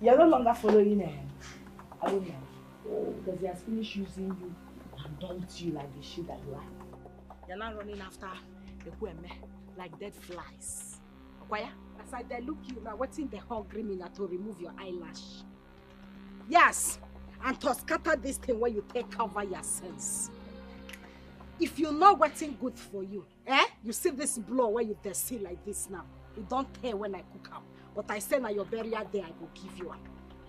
You're no longer following him. I don't know. Because he has finished using you and dumped you like the shit that you like. You're not running after the women like dead flies. Okay? As I look you now, what's in the hungry me to remove your eyelash? Yes, and to scatter this thing where you take cover your sense. If you know what's in good for you, you see this blow where you see like this now. You don't care when I cook up. But I say now your burial day, I go give you one.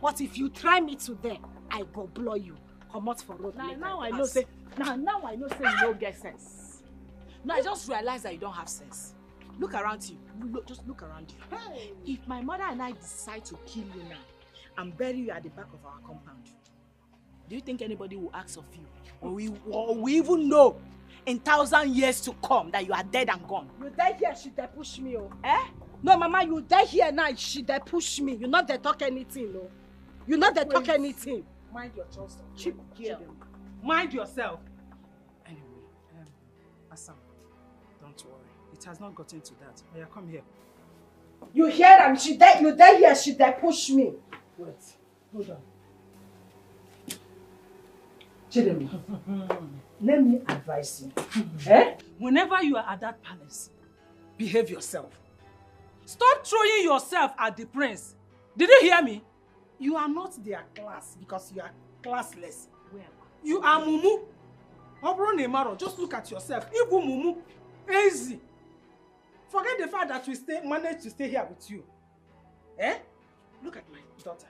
But if you try me today, I go blow you. Come out for road. Now I know say you don't get sense. No, I just realized that you don't have sense. Look around you. Just look around you. Hey. If my mother and I decide to kill you now and bury you at the back of our compound, do you think anybody will ask of you? Or we even know in 1,000 years to come that you are dead and gone? You die here, she dey push me, oh. No, Mama, you die here now, she dey push me. You not dey talk anything, no. You not dey talk anything. Mind your choice. Cheap girl. Mind yourself. Anyway, Assam, don't worry. It has not gotten to that. Oh, yeah, come here. You hear them? You die here, she dey push me. Wait, hold on. Chidemi, let me advise you. Whenever you are at that palace, behave yourself. Stop throwing yourself at the prince. Did you hear me? You are not their class because you are classless. Where? You are Mumu. Obro, just look at yourself. Ibu Mumu. Easy. Forget the fact that we managed to stay here with you. Look at my daughter.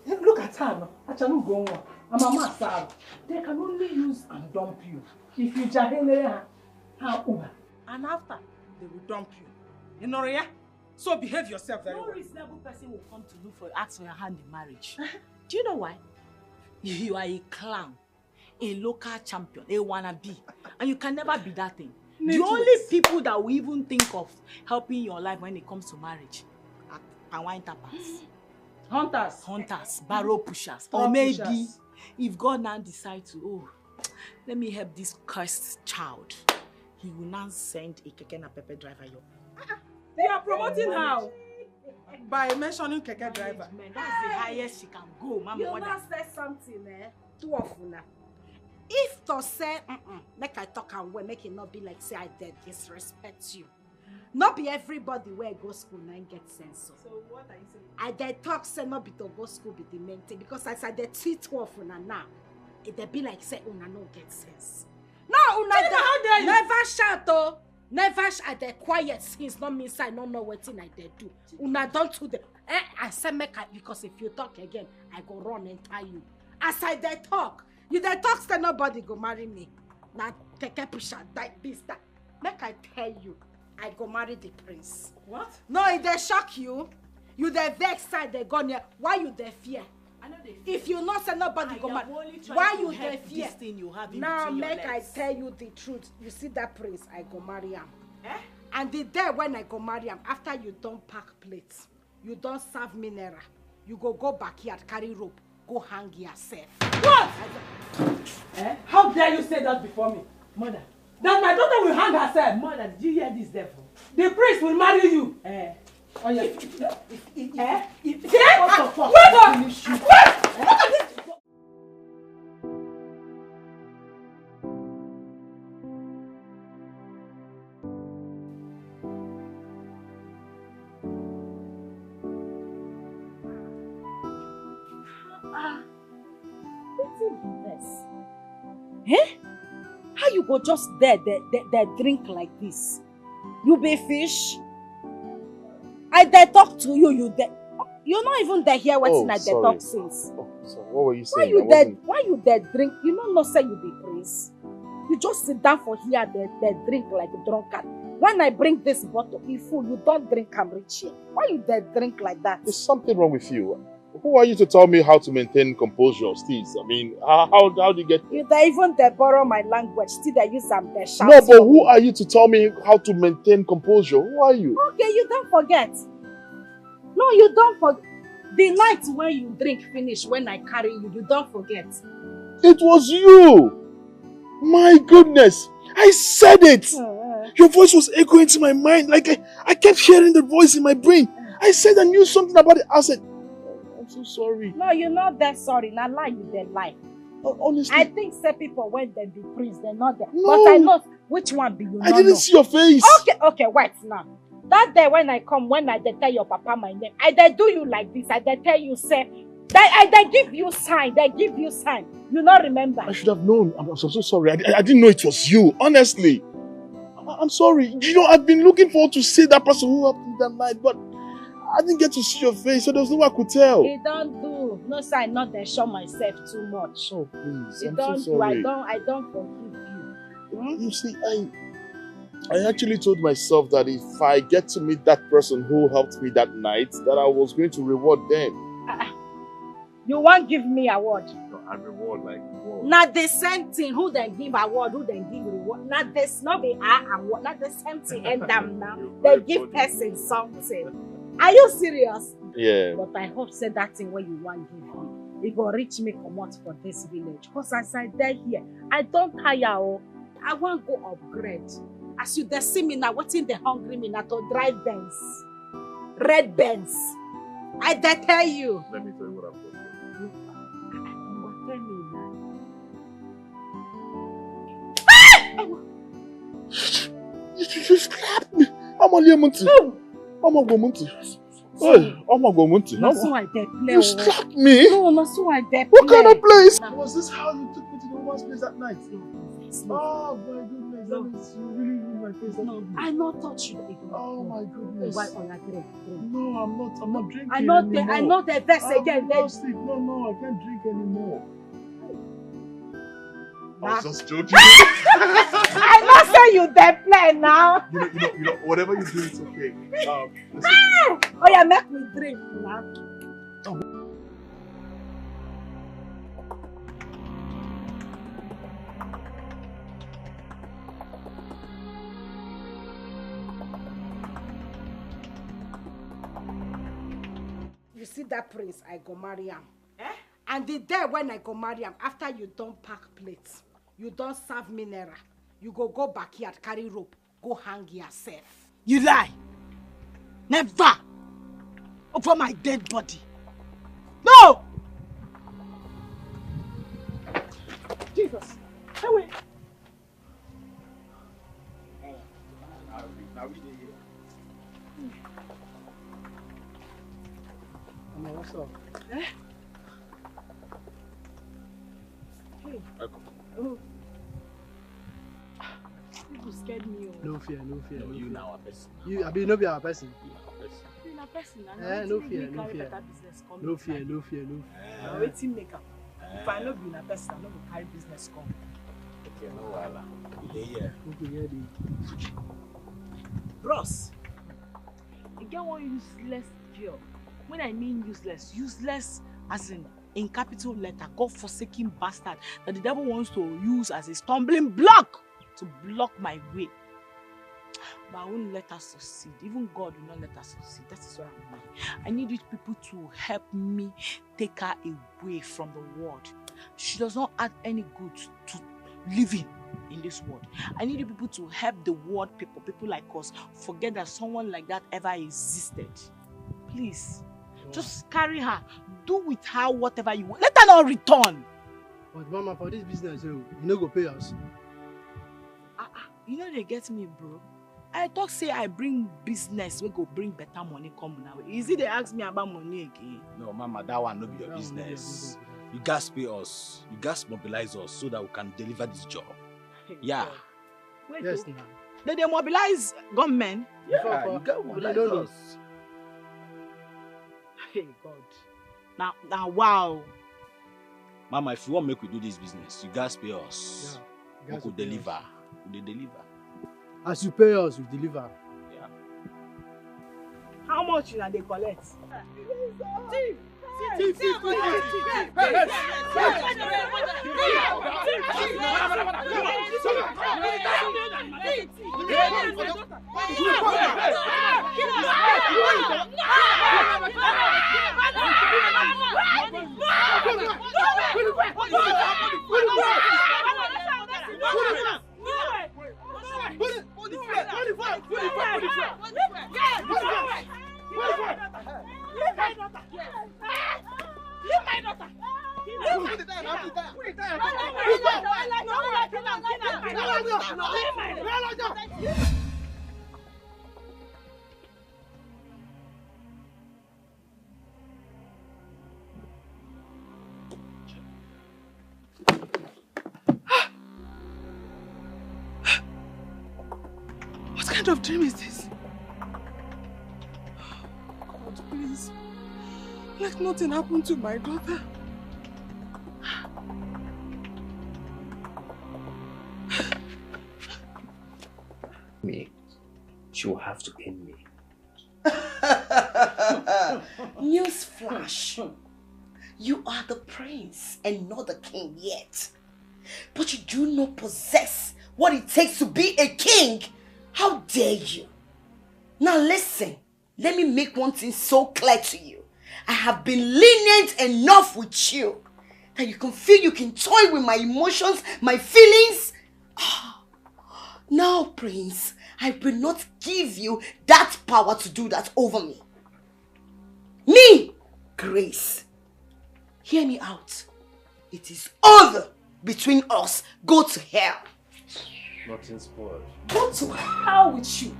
Look at her now. I'm a master. They can only use and dump you. If you jahele her over. And after, they will dump you. You know, yeah? So behave yourself very well. No reasonable person will come to ask for your hand in marriage. Do you know why? You are a clown, a local champion, a wannabe. And you can never be that thing. The only people that will even think of helping your life when it comes to marriage are wine tappers. Hunters, barrow pushers. Or maybe, if God now decides to, let me help this cursed child, he will now send a keke na pepe driver your. They are promoting how? By mentioning keke driver. Man, that's the highest she can go, Mama. You must say something, Two of you now. If to say, make I talk and way, make it not be like say I did disrespect you. Not be everybody where go school and get sense. So what are you saying? I did talk say not be to go school be the main thing because I said the teeth off una now. It be like say una no get sense. No, una how dare you? Never shout oh. Never shout the quiet things not mean I don't know what thing I did do. Una don't do the I say make I because if you talk again, I go run and tie you. As I dey talk, you dey talk say nobody go marry me. Now take a push and die this that. Make I tell you. I go marry the prince. What? No, if they shock you, you the vex side they gone here. Why you the fear? I know they fear. If you not say nobody go marry, why you the fear? This thing you have in now between your make legs. I tell you the truth. You see that prince, I go marry him. And the day when I go marry him, after you don't pack plates, you don't serve mineral, you go backyard, carry rope, go hang yourself. What? How dare you say that before me, mother? That my daughter will hang herself. Mother, did you hear this, devil? The prince will marry you. Oh yeah. How you go just there drink like this? You be fish? I dey talk to you, you're not even there here waiting at the talk since. Oh, sorry. What were you saying? Why you there drink? You don't know say you be prince. You just sit down for here, they drink like a drunkard. When I bring this bottle, you fool, you don't drink and reach here. Why you there drink like that? There's something wrong with you. Who are you to tell me how to maintain composure, Steve? I mean, how do you get... You dey even borrow my language, still they use them, they shout. No, but who are you to tell me how to maintain composure? Who are you? Okay, you don't forget. No, you don't forget. The night when you drink finish, when I carry you, you don't forget. It was you! My goodness! I said it! Your voice was echoing to my mind. Like I kept hearing the voice in my brain. I said I knew something about it. I said, so sorry. No, you're not that sorry. Now lie, you that lie. Honestly. I think say people when they be prince, they're not there. No. But I know which one be you. I didn't see your face. Okay, wait now. That day when I come, when I tell your papa my name, I do you like this. I tell you say, I give you sign. They give you sign. You not remember? I should have known. I'm so sorry. I didn't know it was you. Honestly, I'm sorry. You know, I've been looking forward to see that person who helped me that night, but I didn't get to see your face, so there's no way I could tell. It don't do. No sign, not then show myself too much. Oh please, I'm so sorry. I don't forgive you. You see, I actually told myself that if I get to meet that person who helped me that night, that I was going to reward them. You won't give me award. No, I reward like reward. Not the same thing. Who then give award? Who then give reward? Not this. Not be award. Not the same thing. And them now they give person something. Are you serious? Yeah. But I hope say that thing where you want give me. It will reach me come out for this village. Because as I die here, I don't tire. I want to go upgrade. As you they see me now, what's in the hungry me now to drive Benz. Red Benz. I dare tell you. Let me tell you what I've got. Tell me now. You slapped me. I'm only a month. I'm a Gomunti. Hey, I'm a Gomunti. That's why they play. You slapped me? No, that's why they play. What kind of place? Was this how you took me to the woman's place that night? No. Oh my goodness, that means you really ruined my face. No, I not touch you. Oh my goodness. Why on that drink? No, I'm not drinking I anymore. know the best again. No, I can't drink anymore. I was just joking. I not say you dey play now. You know, whatever you do, it's okay. Listen. Oh yeah, make me drink now. You see that prince, I go marry him. And the day when I go marry him, after you don't pack plates, you don't serve mineral, you go backyard, carry rope, go hang yourself. You lie. Never. Over my dead body. No! Jesus. Away. Now we did here. Mama, what's up? Hey. Oh. You scared me. No fear. No, you now a person. I mean, no be our person. You na person. No fear. No fear. Now waiting make up. If I know be na person, I know go carry business come. Okay, no wala. We dey here. Bros, you get one useless girl. When I mean useless as in capital letter, God-forsaken bastard that the devil wants to use as a stumbling block to block my way. But I won't let her succeed. Even God will not let her succeed. That is what I mean. I need you people to help me take her away from the world. She does not add any good to living in this world. I need you people to help the world people like us, forget that someone like that ever existed. Please. Just carry her. Do with her whatever you want. Let her not return. But Mama, for this business, you no go pay us. You know they get me, bro. I talk say I bring business, we go bring better money come now. Is it they ask me about money again? No, Mama, that one no be your business. You guys pay us. You guys mobilize us so that we can deliver this job. Yeah. Wait, yes, now. They mobilize gunmen. Yeah, you guys mobilize us. Hey God. Now wow. Mama, if you want make we do this business, you guys pay us. Yeah, we could deliver. We deliver. As you pay us, we deliver. Yeah. How much you they collect? Thief! What kind of dream is this? God, please. Let nothing happen to my daughter. Me. She will have to end me. Newsflash. You are the prince and not the king yet. But you do not possess what it takes to be a king. How dare you? Now listen, let me make one thing so clear to you. I have been lenient enough with you that you can feel you can toy with my emotions, my feelings. Now, prince, I will not give you that power to do that over me. Me, Grace. Hear me out. It is over between us. Go to hell. Nothing spoiled. Go to hell with you.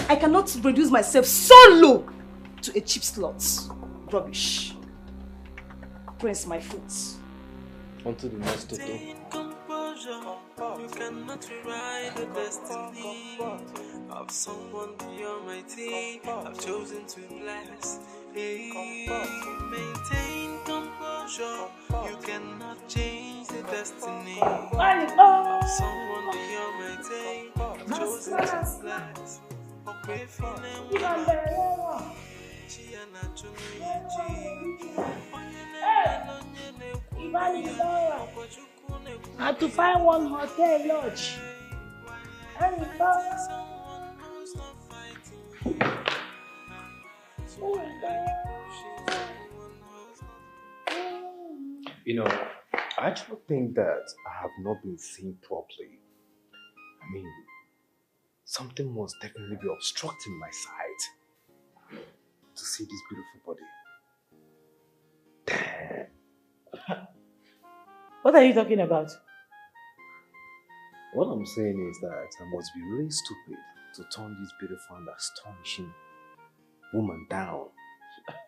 I cannot reduce myself so low to a cheap slot. Rubbish. Prince, my foot. On to the next Toto. You cannot rewrite the destiny of someone beyond my team. I've chosen to bless. Hey, maintain composure. You cannot change the destiny of someone beyond my team. I've chosen to bless. Okay, I had to find one hotel lodge. You know, I actually think that I have not been seen properly. I mean, something must definitely be obstructing my sight to see this beautiful body. Damn. What are you talking about? What I'm saying is that I must be really stupid to turn this beautiful and astonishing woman down.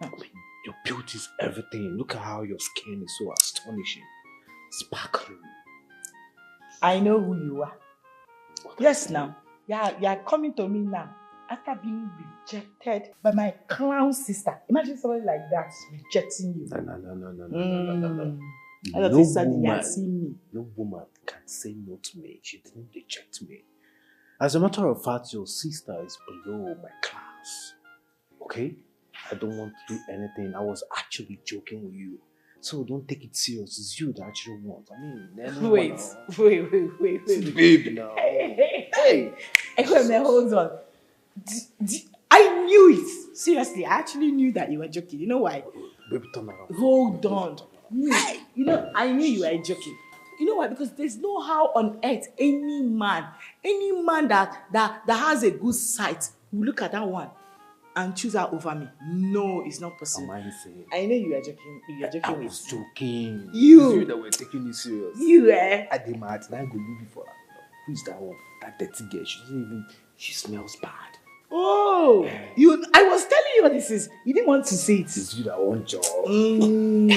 I mean, your beauty is everything. Look at how your skin is so astonishing, sparkling. I know who you are. Yes, now. You're coming to me now after being rejected by my clown sister. Imagine somebody like that rejecting you. No. No woman can say no to me. She didn't reject me. As a matter of fact, your sister is below my class. Okay? I don't want to do anything. I was actually joking with you. So don't take it serious. It's you that actually want. I mean, Wait. Baby now. Hey. Hold on. I knew it. Seriously, I actually knew that you were joking. You know why? Baby, turn around. Hold on. You know, I knew you were joking. You know why? Because there's no how on earth any man that has a good sight will look at that one and choose her over me. No, it's not possible. Am I saying? I know you are joking. You are joking. I was joking. You. It's you that were taking it serious. You, eh? I did mad. Now I go leave you for her. Who is that one? That dirty girl. She smells bad. Oh, I was telling you what this is. You didn't want to say it. It's you that want job. You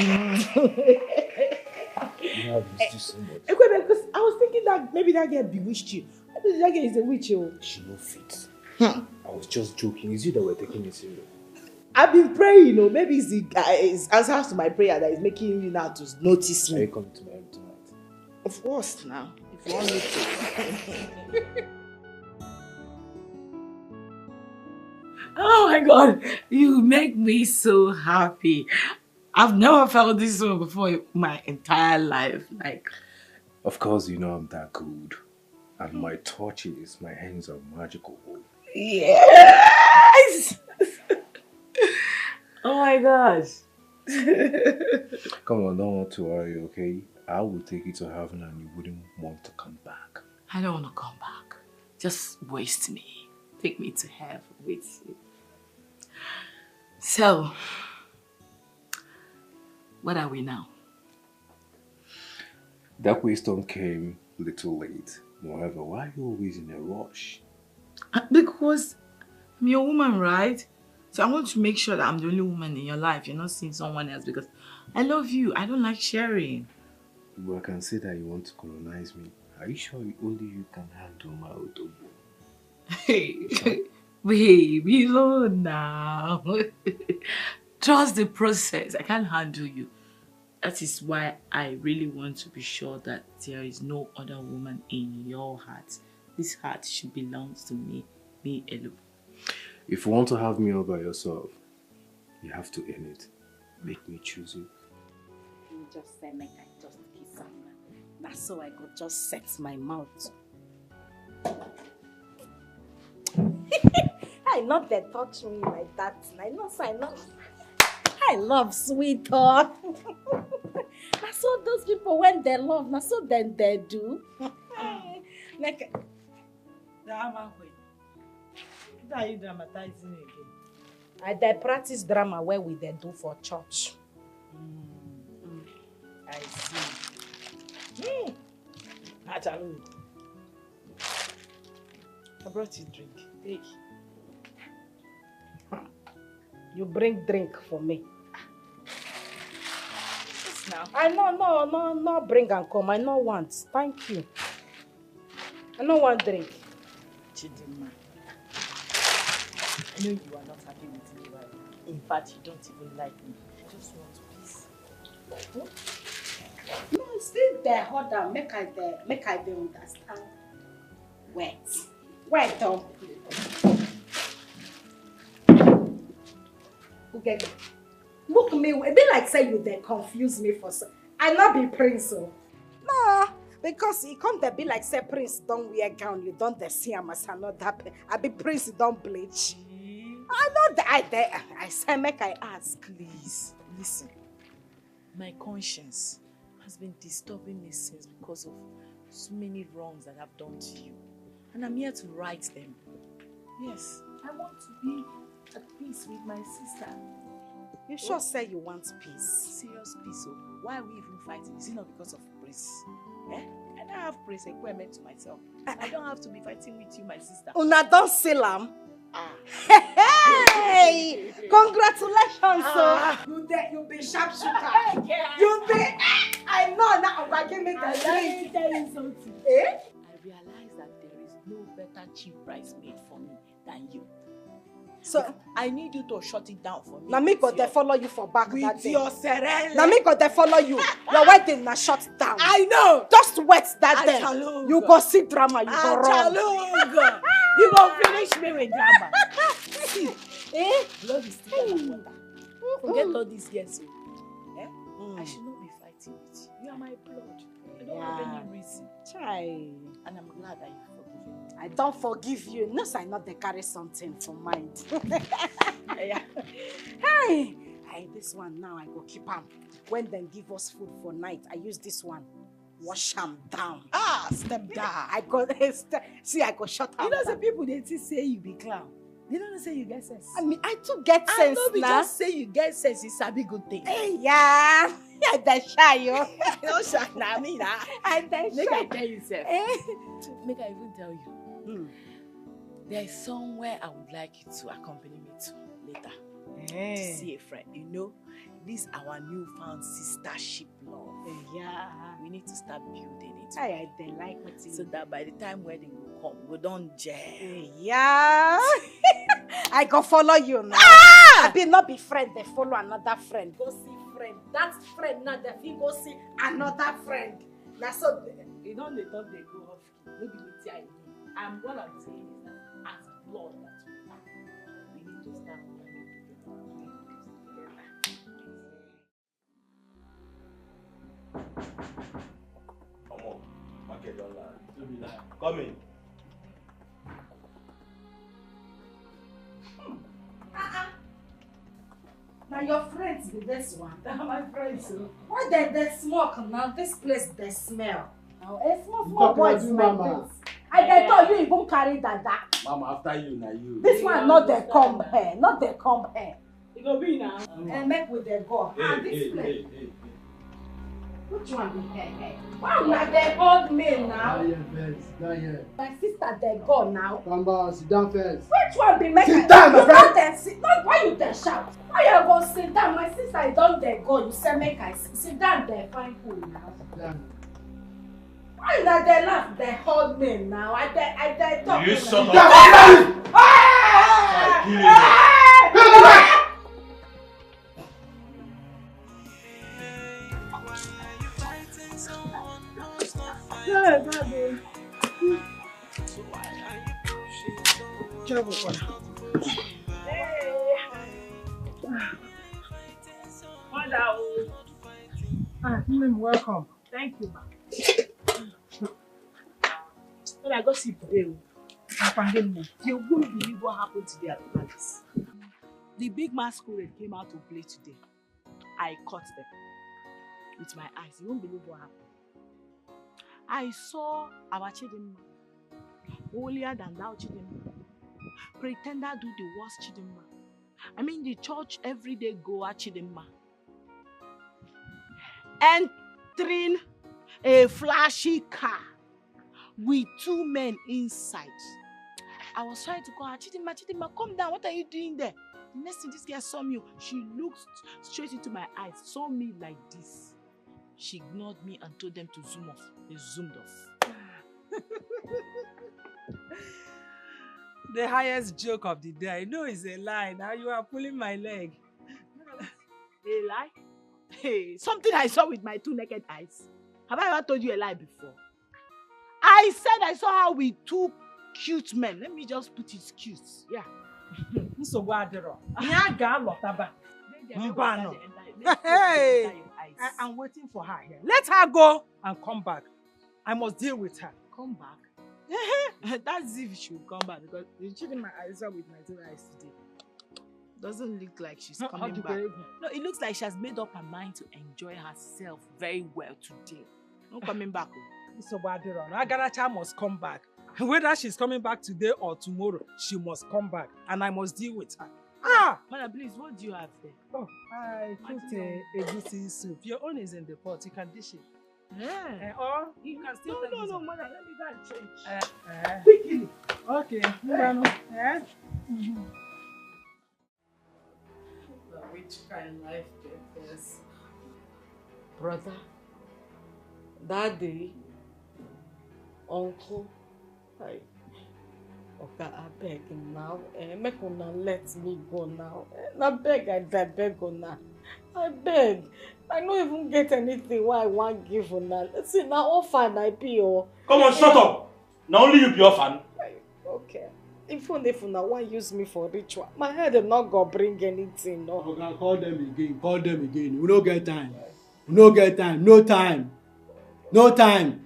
have this so much. Because I was thinking that maybe that girl bewitched you. I think that girl is a witch. She no fit. I was just joking. It's you that were taking it serious. I've been praying, maybe it's the answers to my prayer that is making you now to notice me. Are you coming to my room tonight? Of course, now. If you want me to. Oh my God, you make me so happy. I've never felt this way before in my entire life. Of course, you know I'm that good. And my touches, my hands are magical. Yes! Oh my gosh. Come on, don't want to worry, okay? I will take you to heaven and you wouldn't want to come back. I don't want to come back. Just waste me. Take me to heaven with you. So, What are we now? That question came a little late. Moreover, why are you always in a rush? Because I'm your woman, right? So I want to make sure that I'm the only woman in your life. You're not seeing someone else because I love you. I don't like sharing. But I can see that you want to colonize me. Are you sure only you can handle my otobo? Hey, baby, no now. Trust the process. I can't handle you. That is why I really want to be sure that there is no other woman in your heart. This heart should belong to me alone. If you want to have me all by yourself, you have to earn it. Make me choose you. You just say, make I just kiss him. That's so I could just set my mouth. I not they touch me like that. I know. I love sweet talk. I saw those people when they love, now so then they do. Like Drama way. What are you dramatizing again? they practice drama where we they do for church. I see. Actually, I brought you drink. Take. You bring drink for me. Yes, now. I no bring and come. I no want. Thank you. I no want drink. Chidinma, I know you are not happy with me, right? In fact, you don't even like me. I just want peace. No, still there. Hold on. Make I dey understand. Wait, though. Okay. Look me. It be like say you dey confuse me for some. I not be prince, oh. No, because he come to be like say prince don't wear gown. You don't dey see him as another. I be prince don't bleach. I know that I say make I ask. Please, listen. My conscience has been disturbing me since because of so many wrongs that I've done to you. And I'm here to right them. Yes, I want to be at peace with my sister. You sure say you want peace? Serious peace. So why are we even fighting? Is it not because of praise? I don't have praise equipment to myself. I don't have to be fighting with you, my sister. Una don't seal am. Hey! Congratulations, sir. You be sharpshooter. You be. I know now. But give me the drink. Tell you something. Eh? I realize that there is no better cheap price made for me than you. So I need you to shut it down for me. now me go they follow you for back with that day. your serene. Now me go they follow you. Your wedding na shut down. I know. Just wait that day. You go see drama. You go run. You go finish me with drama. See, love is still water. Forget all these girls. I should not be fighting with you. You are my blood. I don't have any reason. Try. And I'm glad that you forgive me. I don't forgive you. No, I not they carry something for mind. Hey, this one now I go keep am. When they give us food for night, I use this one. Wash them down. Step down. I go see. I go shut am. You know, the people they say you be clown. They don't say you get sense. I mean, I too get sense. I know just say you get sense. It's a big good thing. Hey, yeah. I dey shy yo. No shy na me na. I dey shy. Make I tell you sef. Make I even tell you. There is somewhere I would like you to accompany me to later. To see a friend. You know, this our newfound sistership love. Yeah. We need to start building it. I dey like what you. So that by the time wedding will come, we don't gel. Yeah. I go follow you now. I be not be friend, they follow another friend. Go see friend. That friend now they fit go see another friend. Now so you know they thought they go off. Maybe with the idea. And what I'm saying is that as blood that we need to start together. Come in. now your friends be this one. My friends. Why they smoke now? This place they smell. Now a small boy smell this. I thought you even carry that. Mama, after you, now you. This one not they come here. Not they come here. It go be now. And make with the go. This place. Which one be here? Why not they old men now? Not yet first. Not yet. My sister they go now. Come back, sit down first. Which one be make? Sit down, my friend. Not why you there shout. Why you go sit down? My sister I don't there go. You say make I sit down there find food now. Sit down. Why not they laugh? They hold me now. I talk. You son of Welcome. Thank you, ma. When I go see today, you won't believe what happened today at the palace. The big masquerade came out to play today. I caught them with my eyes. You won't believe what happened. I saw our Chidinma, holier than thou Chidinma, pretender do the worst Chidinma. I mean the church everyday goer Chidinma. Entering a flashy car with 2 men inside. I was trying to call her, Chidinma, come down. What are you doing there? The next thing this girl saw me, she looked straight into my eyes, saw me like this. She ignored me and told them to zoom off. They zoomed off. The highest joke of the day. I know it's a lie. Now you are pulling my leg. A lie? Hey, something I saw with my 2 naked eyes. Have I ever told you a lie before? I said I saw her with 2 cute men. Let me just put it cute. Yeah. Hey! I'm waiting for her here. Let her go and come back. I must deal with her. Come back? That's if she will come back, because the children my eyes are with my 2 eyes today. Doesn't look like she's coming back. No, it looks like she has made up her mind to enjoy herself very well today. No coming back. So Agaracha must come back. Whether she's coming back today or tomorrow, she must come back, and I must deal with her. Mother, please, what do you have there? Oh, I cooked a goosey soup. Your own is in the pot. You can dish it. Yeah. Or you can still take it. No, mother, let me go and change. Quickly. Okay. Yeah. Which kind of life is brother, daddy, uncle? Okay, I beg now. Make una let me go now. I beg, I beg una. I beg. I don't even get anything why I want give una. See, now orphan I be oh. Come on, shut up. Now only you be orphan. Okay. If una want use me for ritual, my head is not gonna bring anything. No. Okay, call them again. Call them again. We don't get time. We don't get time. No time. No time.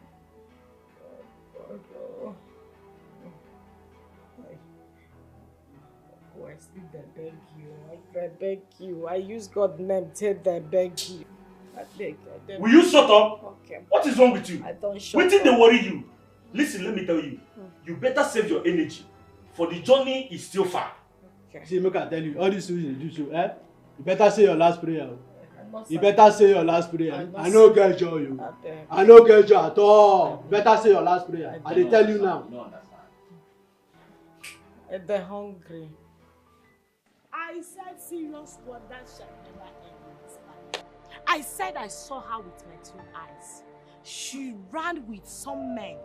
I beg you. I use God's name till I beg you. I beg. Will you shut up? Okay. What is wrong with you? I don't shut up. What did they worry you? Listen, let me tell you. You better save your energy, for the journey is still far. Okay. See, make I tell you, all these things you do so, eh? You better say your last prayer. You better say your last prayer. I no get joy, you. I no get joy at all. You better say your last prayer. I dey tell you now. No understand. They're hungry. I said serious word that shall never end in this life. I said I saw her with my 2 eyes. She ran with some men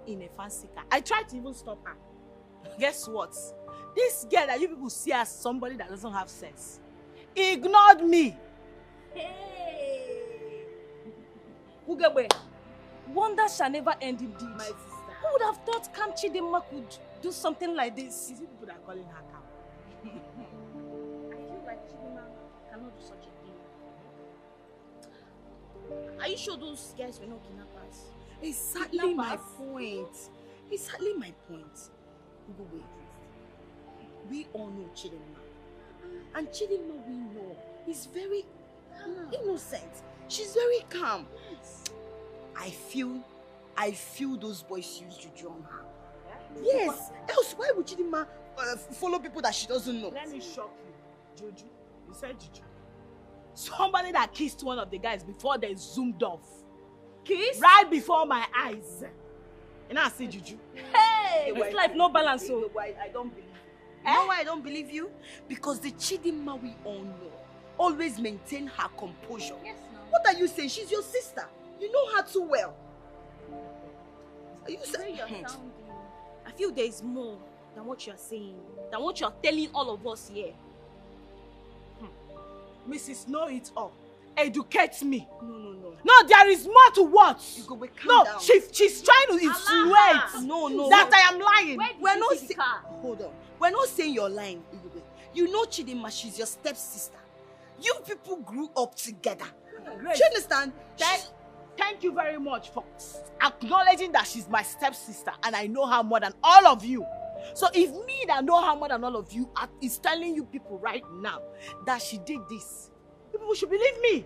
in a fancy car. I tried to even stop her. Guess what? This girl that you people see as somebody that doesn't have sense ignored me. Hey! Ugewe, wonder shall never end indeed. My sister. Who would have thought Camp Chidinma could do something like this? Is it people that are calling her Camp? I feel like Chidinma cannot do such a thing. Are you sure those guys were not kidnappers? Exactly my point. Exactly my point. Ugewe, we all know Chidinma. And Chidinma we know is very innocent. She's very calm. I feel those boys used juju on her. Yes. Else, why would Chidinma follow people that she doesn't know? Let me shock you. Juju You said Juju. Somebody that kissed one of the guys before they zoomed off. Kiss? Right before my eyes. And I see Juju. Hey! This life no balance, so I don't believe you. You know why I don't believe you? Because the Chidinma we all know always maintain her composure. Yes, no. What are you saying? She's your sister. You know her too well. Are you saying you're sounding? I feel there is more than what you're saying, than what you're telling all of us here. Mrs. Know It All, educate me. No. No, there is more to what? You go wait, calm no, down. she's trying to insinuate No. that I am lying. We're not saying. Hold on. We're not saying you're lying, Igwe. You know Chidinma, she's your stepsister. You people grew up together. Grace, do you understand? Thank you very much for acknowledging that she's my stepsister and I know her more than all of you. So if me that know her more than all of you is telling you people right now that she did this, you people should believe me.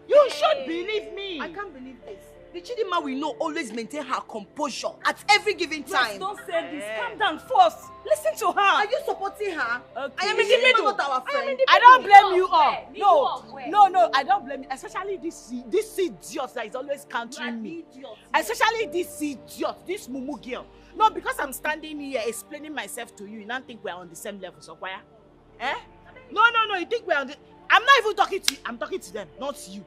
You should believe me. I can't believe this. The Chidinma we know always maintain her composure at every given time. Yes, don't say this. Calm down first. Listen to her. Are you supporting her? Okay. I am in the middle. Not our friend. I don't blame you all. No, I don't blame you. Especially this idiot that is always countering me. Especially this idiot, this mumu girl. No, because I'm standing here explaining myself to you, you don't think we're on the same level, so why? No, you think we're on the... I'm not even talking to you. I'm talking to them, not you.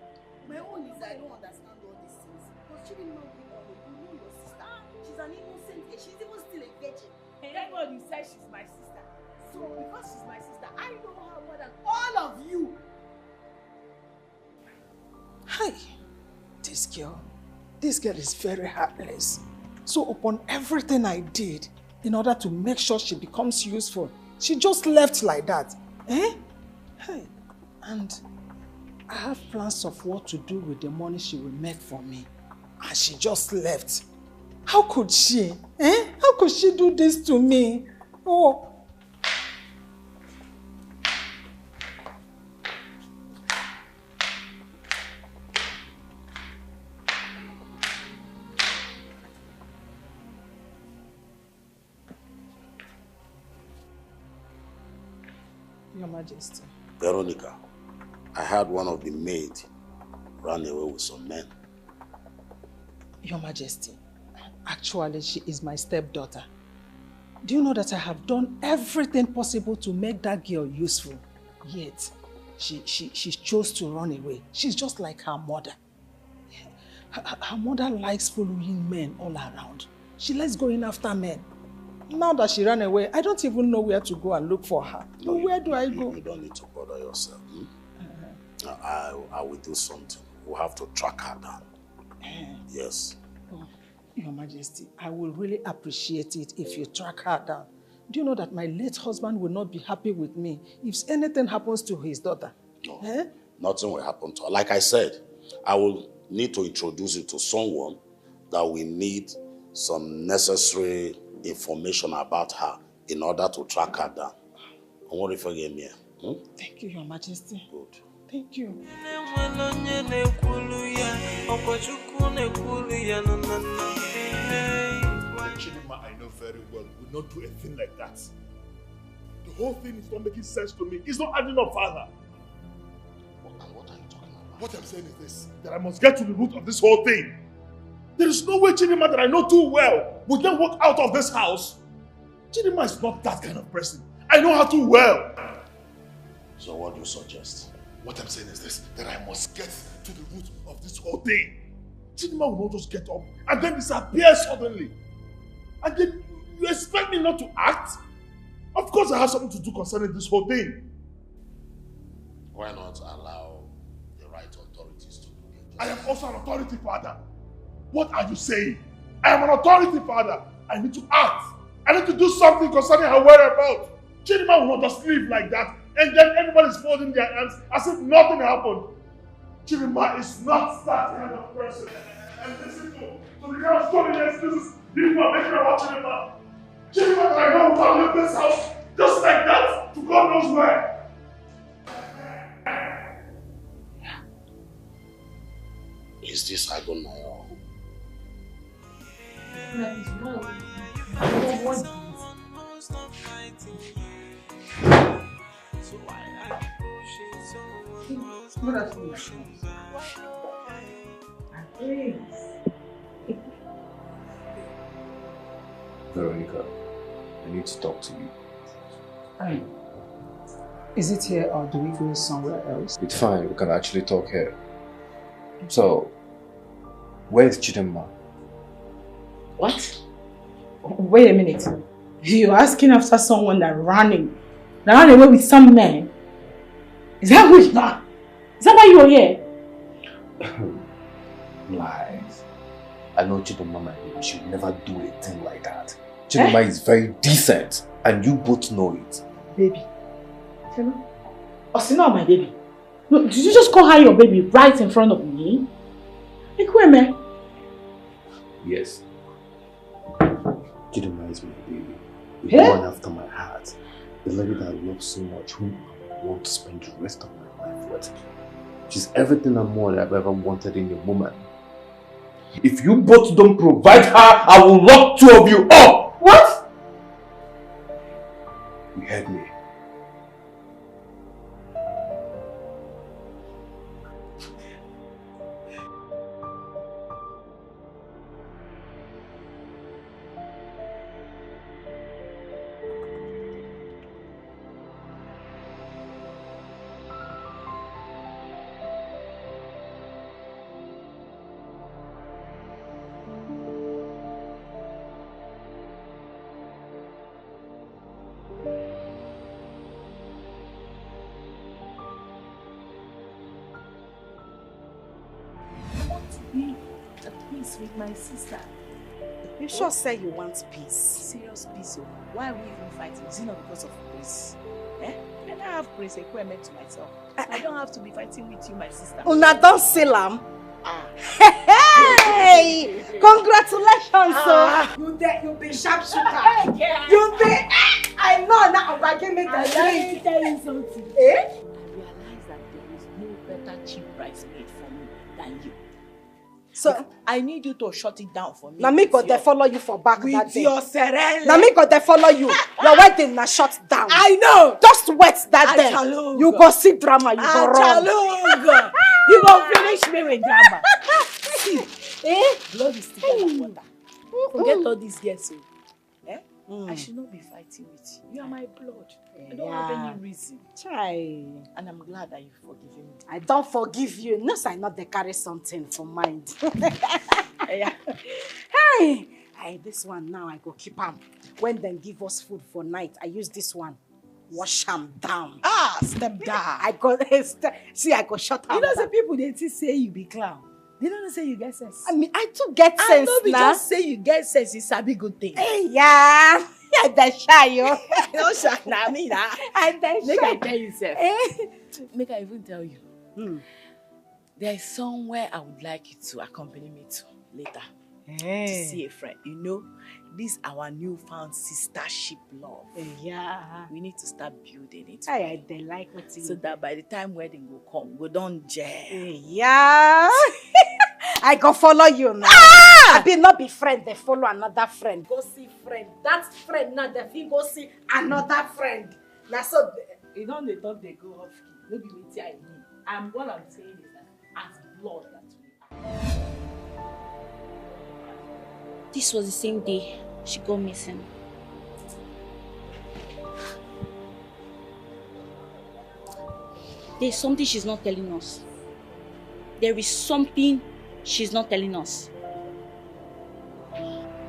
My own is I don't understand all these things. Because Chidinma, you know your sister. She's an innocent girl. She's even still a virgin. Everybody says she's my sister. So because she's my sister, I know her more than all of you. Hi, this girl is very heartless. So upon everything I did, in order to make sure she becomes useful, she just left like that. Hey, and I have plans of what to do with the money she will make for me. And she just left. How could she? How could she do this to me? Oh. Your Majesty. Veronica, I heard one of the maids ran away with some men. Your Majesty, actually she is my stepdaughter. Do you know that I have done everything possible to make that girl useful? Yet, she chose to run away. She's just like her mother. Her mother likes following men all around. She likes going after men. Now that she ran away, I don't even know where to go and look for her. No, where do I go? You don't need to bother yourself. I will do something. We'll have to track her down. Yes. Oh, Your Majesty, I will really appreciate it if you track her down. Do you know that my late husband will not be happy with me if anything happens to his daughter? No, nothing will happen to her. Like I said, I will need to introduce you to someone that will need some necessary information about her in order to track her down. I want to forgive me. Thank you, Your Majesty. Good. Thank you. Chidinma, I know very well, will not do a thing like that. The whole thing is not making sense to me. It's not adding up, Father. What are you talking about? What I'm saying is this, that I must get to the root of this whole thing. There is no way Chidinma that I know too well would then walk out of this house. Chidinma is not that kind of person. I know her too well. So what do you suggest? What I'm saying is this, that I must get to the root of this whole thing. Chidinma will not just get up and then disappear suddenly. And then you expect me not to act? Of course I have something to do concerning this whole thing. Why not allow the right authorities to do their job? I am also an authority, Father. What are you saying? I am an authority, Father. I need to act. I need to do something concerning her whereabouts. Chidinma will not just live like that and then everybody is folding their hands as if nothing happened. Chidinma is not that kind of person. And listen to the kind of story excuses people are making about Chidinma. Chidinma that I know will not leave this house just like that to God knows where. Is this Agonayo? That is wrong. I don't want this. So I push Good afternoon. Veronica, I need to talk to you. Hi. Is it here or do we go somewhere else? It's fine, we can actually talk here. So, where is Chidinma? What? Wait a minute. You're asking after someone that ran away with some man? Is that who you are? Is that why you're here? Lies. I know Chidinma, my baby. She would never do a thing like that. Chidinma is very decent, and you both know it. Baby. Hello? Osina, my baby. No, did you just call her your baby right in front of me? Like, where, man? Yes. Chidinma is my baby. The one after my heart. The lady that I love so much, whom I want to spend the rest of my life with. She's everything and more that I've ever wanted in a woman. If you both don't provide her, I will lock two of you up! What? You heard me. With my sister. You sure say you want peace? Serious peace. Why are we even fighting? Is it not because of grace? I don't have grace equipment to myself. I don't have to be fighting with you, my sister. Una don't seal am. Hey! Congratulations! You be sharpshooter. You be. I know now. But give me the Let me tell you something. Eh? I realize that there is no better cheap price made for me than you. So I need you to shut it down for me. Now me got they follow you for back with that day. Your serene. Now me got they follow you. Your wedding na shut down. I know. Just wait that day. You go see drama. You go run. You go finish me with drama. See, blood is thicker than water. Forget all these girls. I should not be fighting with you. You are my blood. I don't have any reason. Try. And I'm glad that you've forgiven me. I don't forgive you. No, I not they carry something for mind. Hey, this one now I go keep am. When they give us food for night, I use this one. Wash them down. Step down. I go see. I go shut am. You know, some people they say you be clown. They don't say you get sense. I mean, I too get sense. I know we now. just say you get sense. It's a big good thing. Hey, yeah. I dey shy yo. No shy na me na. I dey shy. Make I tell you sef. Make I even tell you. There is somewhere I would like you to accompany me to later. To see a friend. You know, this our newfound sistership love. Yeah. We need to start building it. I dey like what you. So that by the time wedding will come, we don't gel. Yeah. I go follow you now. I be not be friend, they follow another friend. Go see friend. That friend now, they fit go see another friend. Now so you know they talk they go off key. No be with I mean. And what I'm saying is that as blood that we are. This was the same day she got missing. There's something she's not telling us. There is something she's not telling us.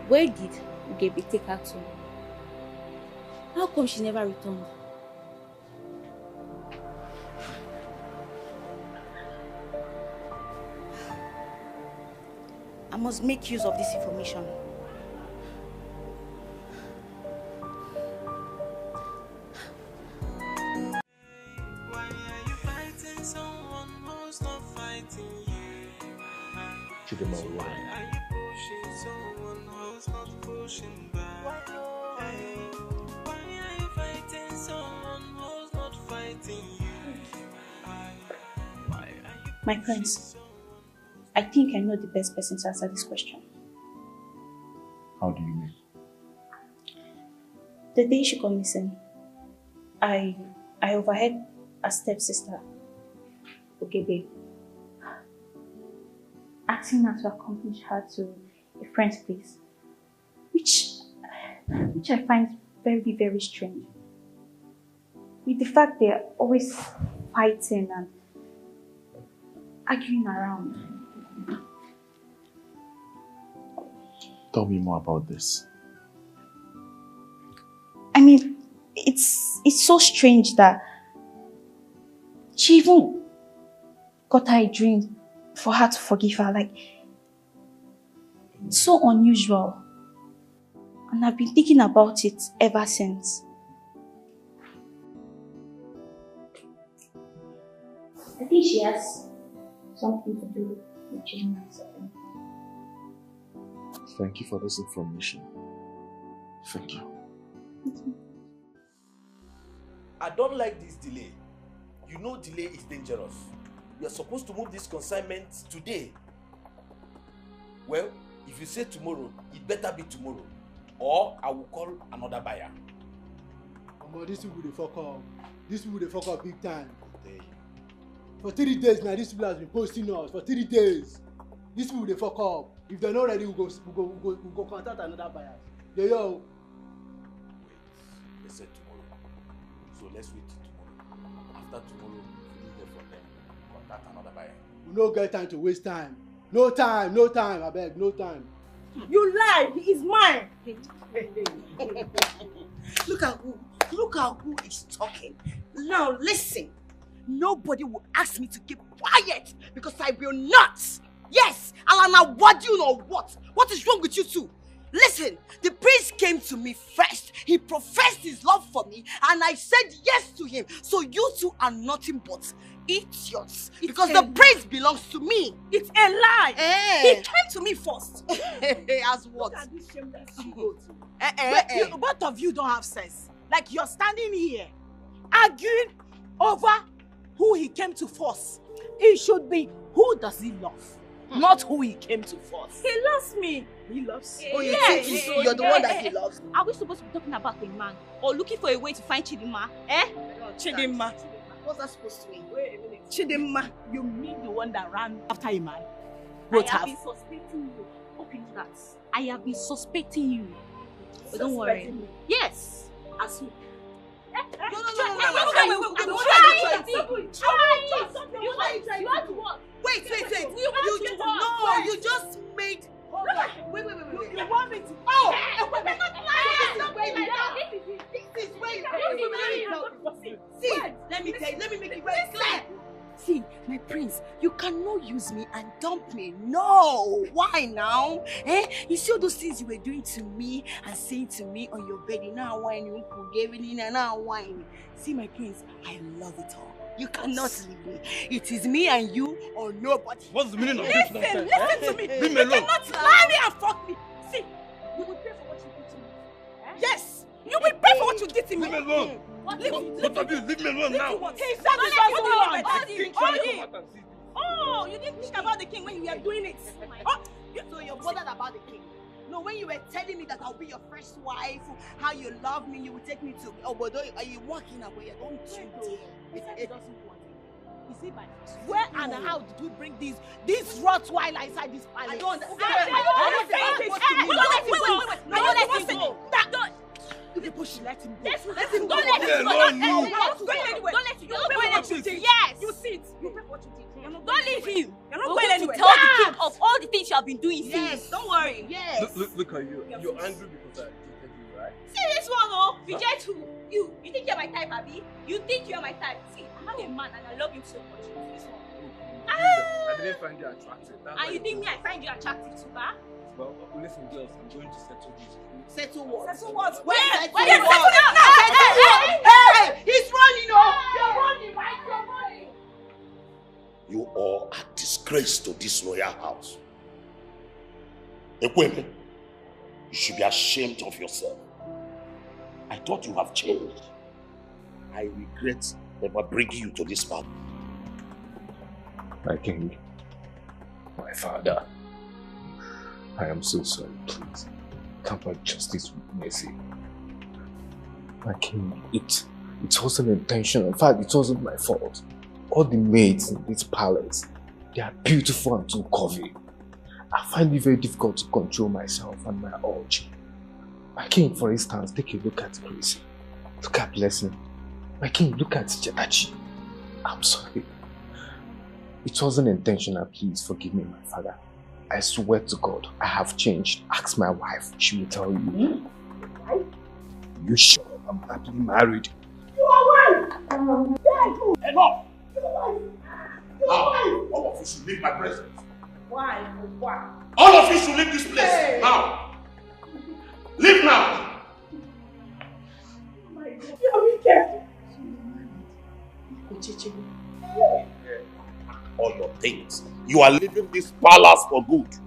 Where did Ugebe take her to? How come she never returned? I must make use of this information. Chidinma, why? My prince, I think I know the best person to answer this question. How do you mean? The day she got missing, I overheard her stepsister Okay, babe. Asking her to accompany her to a friend's place, which I find very, very strange. With the fact they're always fighting and arguing around. Tell me more about this. I mean, it's so strange that she even got her a dream for her to forgive her. Like, it's so unusual. And I've been thinking about it ever since. I think she has something to do with Jane. Thank you for this information. Thank you. I don't like this delay. You know delay is dangerous. We are supposed to move this consignment today. Well, if you say tomorrow, it better be tomorrow. Or I will call another buyer. Omo, these people dey fuck up. These people dey fuck up big time. For 3 days now, these people has been posting us. For 3 days. These people dey fuck up. If they're not ready, we'll go contact another buyer. Yo. Wait, they said tomorrow. So let's wait till tomorrow. After tomorrow, if we didn't hear from them, contact another buyer. We no get time to waste time. No time, I beg, no time. You lie, he is mine. Look at who is talking. Now listen, nobody will ask me to keep quiet because I will not. Yes, Alana, what do you know what? What is wrong with you two? Listen, the prince came to me first. He professed his love for me and I said yes to him. So you two are nothing but idiots. Because the prince belongs to me. It's a lie. He came to me first. As what? Look at this shameless you both of you don't have sense. Like you're standing here arguing over who he came to force. It should be who does he love, not who he came to force. He loves me. He loves you. Oh, you think you're the one that he loves? Are we supposed to be talking about a man or looking for a way to find Chidinma? Chidinma. What's that supposed to mean? Wait a minute. Chidinma, you mean the one that ran after a man? I have been suspecting you. Open that. I have been suspecting you. But don't worry. Yes. As who? No. Wait. You just made. Wait. You want me to? This is where you. See, let me make it very clear. See, my prince, you cannot use me and dump me. No! Why now? You see all those things you were doing to me and saying to me on your bed, now whine, you gave it in and now whine. See, my prince, I love it all. You cannot leave me. It is me and you or nobody. What's the meaning of this nonsense? Listen to me. Leave me alone. You cannot marry and fuck me. See, you will pay for what you did to me. Yes, you will pay for what you did to me. Leave me alone. Both of you, leave me alone now. Oh, you didn't think about the king when you were doing it. So you're bothered about the king? No, when you were telling me that I'll be your first wife, how you love me, you will take me to Obodo, are you walking away? Don't you dare. You see, where and how did we bring this Rottweiler inside this palace? I don't understand. Let him go. Let him go. Don't let him go. Yes. You see it. You pay what you did. Don't leave him. You're not We're going going anywhere. to tell the king of all the things you have been doing since. Yes. Don't worry. Yes. Look at you. You're angry because I cheated you, right? See this one, oh. Reject who? You think you're my type, Abby? You think you're my type? See, I have a man and I love him so much. This one. I didn't find you attractive. And you think me I find you attractive too, huh? Well, listen, girls, I'm going to settle this. Settle what? Settle what? Where? Hey! He's running, You're running, right? You're running. You all are disgrace to this royal house. Ekweme, you should be ashamed of yourself. I thought you have changed. I regret ever bringing you to this party. My king, my father, I am so sorry, please. Temper justice with mercy. My king, it wasn't intentional. In fact, it wasn't my fault. All the maids in this palace, they are beautiful and too curvy. I find it very difficult to control myself and my urge. My king, for instance, take a look at Gracie. Look at Blessing. My king, look at Jetachi. I'm sorry. It wasn't intentional, please forgive me, my father. I swear to God, I have changed. Ask my wife, she will tell you. You sure I'm happily married? You are right! Enough! Now, all of you should leave my presence. Why? Why? All of you should leave this place now. Leave now. You're wicked. All your things. You are leaving this palace for good.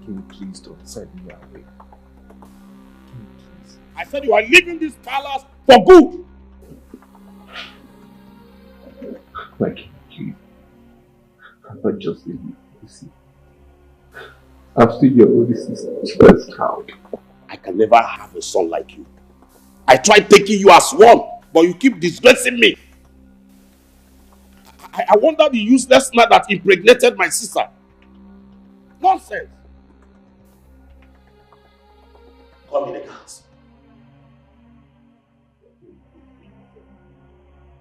King, please don't send me away. I said you are leaving this palace for good. My king, please. But just leave me. You see, I'm still your only sister's child. I can never have a son like you. I tried taking you as one, but you keep disgracing me. I wonder the useless man that impregnated my sister. Nonsense. Come in the house.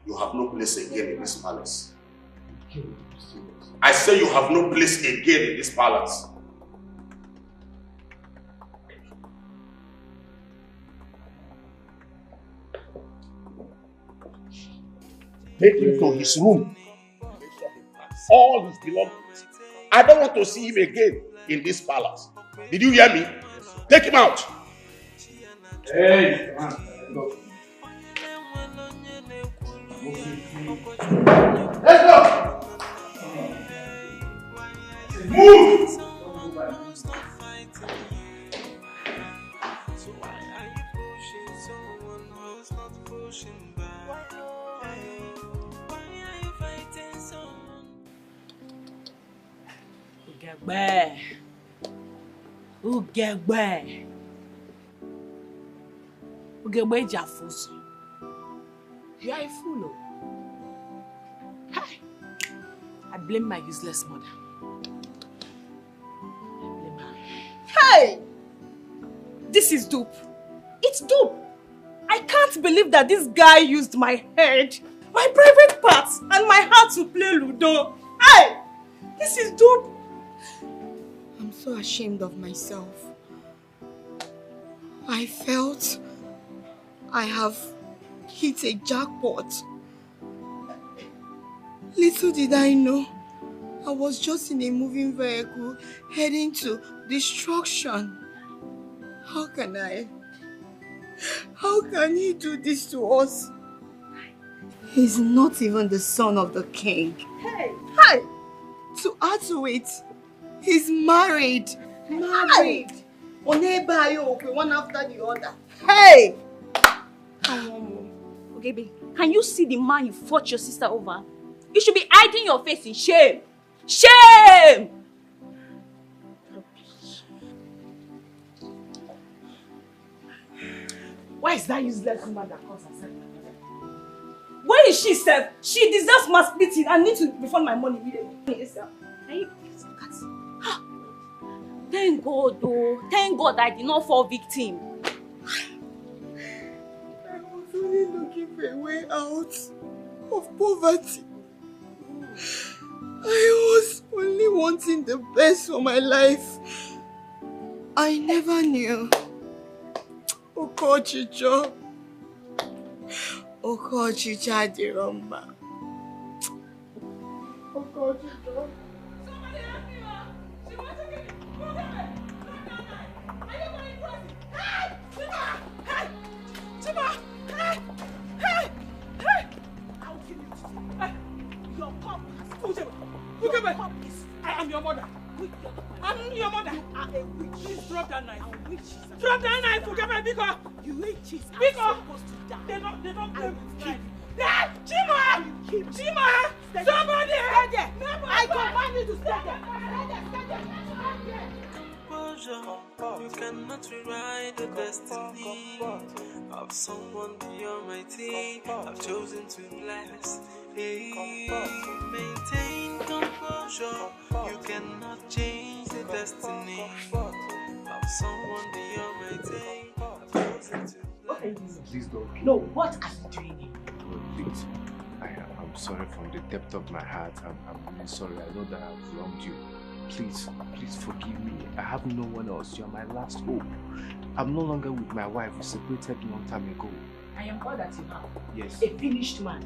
You have no place again in this palace. I say you have no place again in this palace. Take him to his room. All his belongings. I don't want to see him again in this palace. Did you hear me? Take him out. Hey, let's go. Move. Ugegbe Jafuso. You are a fool. Hi. I blame my useless mother. I blame her. Hey! This is dupe. It's dupe. I can't believe that this guy used my head, my private parts, and my heart to play Ludo. Hey! This is dupe. I'm so ashamed of myself. I felt I have hit a jackpot. Little did I know, I was just in a moving vehicle heading to destruction. How can he do this to us? He's not even the son of the king. Hey! To add to it, he's married. Married! One after the other. Hey! Okay, can you see the man you fought your sister over? You should be hiding your face in shame. Shame! Why is that useless woman that calls herself? Where is she, Seth? She deserves my splitting and need to refund my money immediately. Can you please look at it? Thank God, though. Thank God I did not fall victim. I was only looking for a way out of poverty. I was only wanting the best for my life. I never knew. Okochicho Diromba. Okochicho. Somebody help me! She wants to get Are you going crazy? Hey! Chima! Hey! Chima! Hey! Hey! Hey! I'll kill you today. Hey! Your pop has... I am your mother. I'm your mother. You are a witch. Please drop that knife. A witch. Drop that knife, Ukebe, because you witches are supposed to die. They don't play with knife. Chima! Chima! Somebody! Stay there. I command you to stay there. Stay there. You cannot rewrite the destiny of someone beyond my team. I've chosen to bless. Maintain composure. You cannot change the destiny of someone beyond my day. Please don't. No, what are you doing here? Oh, please. I'm sorry from the depth of my heart. I'm really sorry. I know that I've wronged you. Please forgive me. I have no one else. You're my last hope. I'm no longer with my wife. We separated a long time ago. I am all that you have. Yes. A finished man.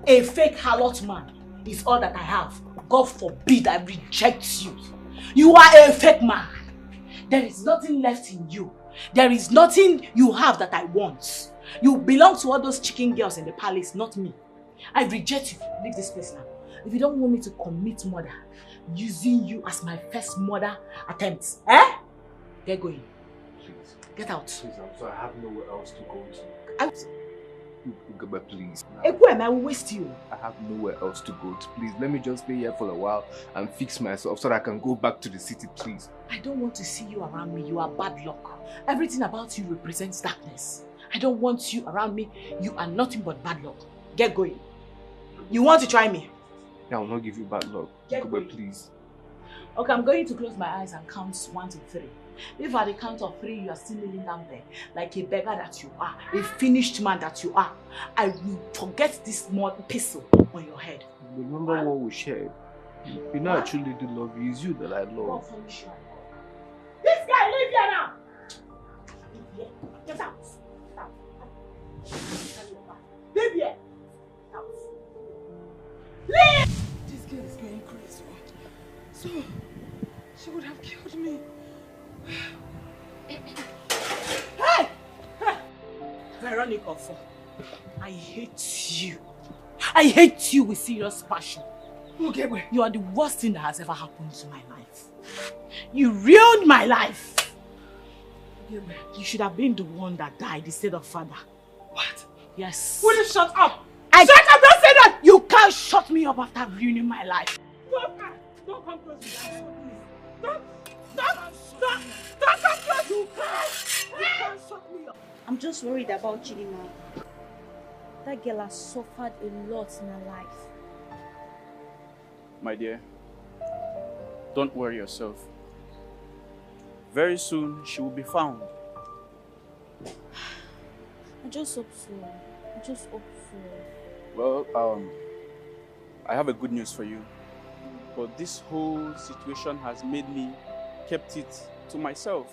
A fake harlot man is all that I have. God forbid I reject you. You are a fake man. There is nothing left in you. There is nothing you have that I want. You belong to all those chicken girls in the palace, not me. I reject you. Leave this place now. If you don't want me to commit murder, using you as my first murder attempt, get going. Please. Get out. Please, I'm sorry. I have nowhere else to go to. Out. But please. I will waste you. I have nowhere else to go to. Please, let me just stay here for a while and fix myself so that I can go back to the city, please. I don't want to see you around me. You are bad luck. Everything about you represents darkness. I don't want you around me. You are nothing but bad luck. Get going. You want to try me? I will not give you bad luck. Get going. Please. Okay, I'm going to close my eyes and count 1 to 3. If at the count of 3 you are still kneeling down there like a beggar that you are, a finished man that you are, I will forget this small pistol on your head. Remember what we shared. You know I truly do love you. It's you that I love. This guy, leave here now! Leave here. Get out! Leave here! Out! Leave! This girl is going crazy. So, she would have killed me. Hey! Veronica, I hate you. I hate you with serious passion. Okay, you are the worst thing that has ever happened to my life. You ruined my life. You should have been the one that died instead of father. What? Yes. Will you shut up? Shut up! Don't say that! You can't shut me up after ruining my life. Don't come close to that. Don't come close. You can't shut me up. I'm just worried about Chidima. That girl has suffered a lot in her life. My dear, don't worry yourself. Very soon she will be found. I just hope so. I just hope so. Well, I have a good news for you. But this whole situation has made me kept it to myself.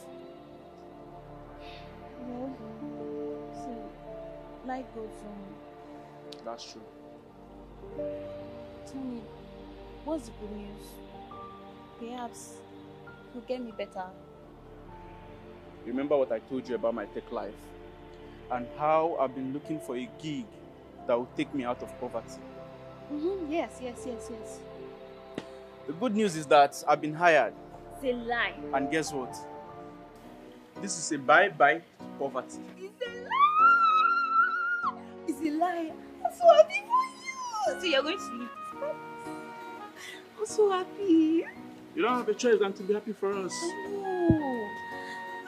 No. See, life goes on. That's true. Tell me, what's the good news? Perhaps you'll get me better. Remember what I told you about my tech life and how I've been looking for a gig that will take me out of poverty. Yes. The good news is that I've been hired. It's a lie. And guess what? This is a bye-bye to poverty. It's a lie. I'm so happy for you. So you're going to leave this place. I'm so happy. You don't have a choice than to be happy for us. I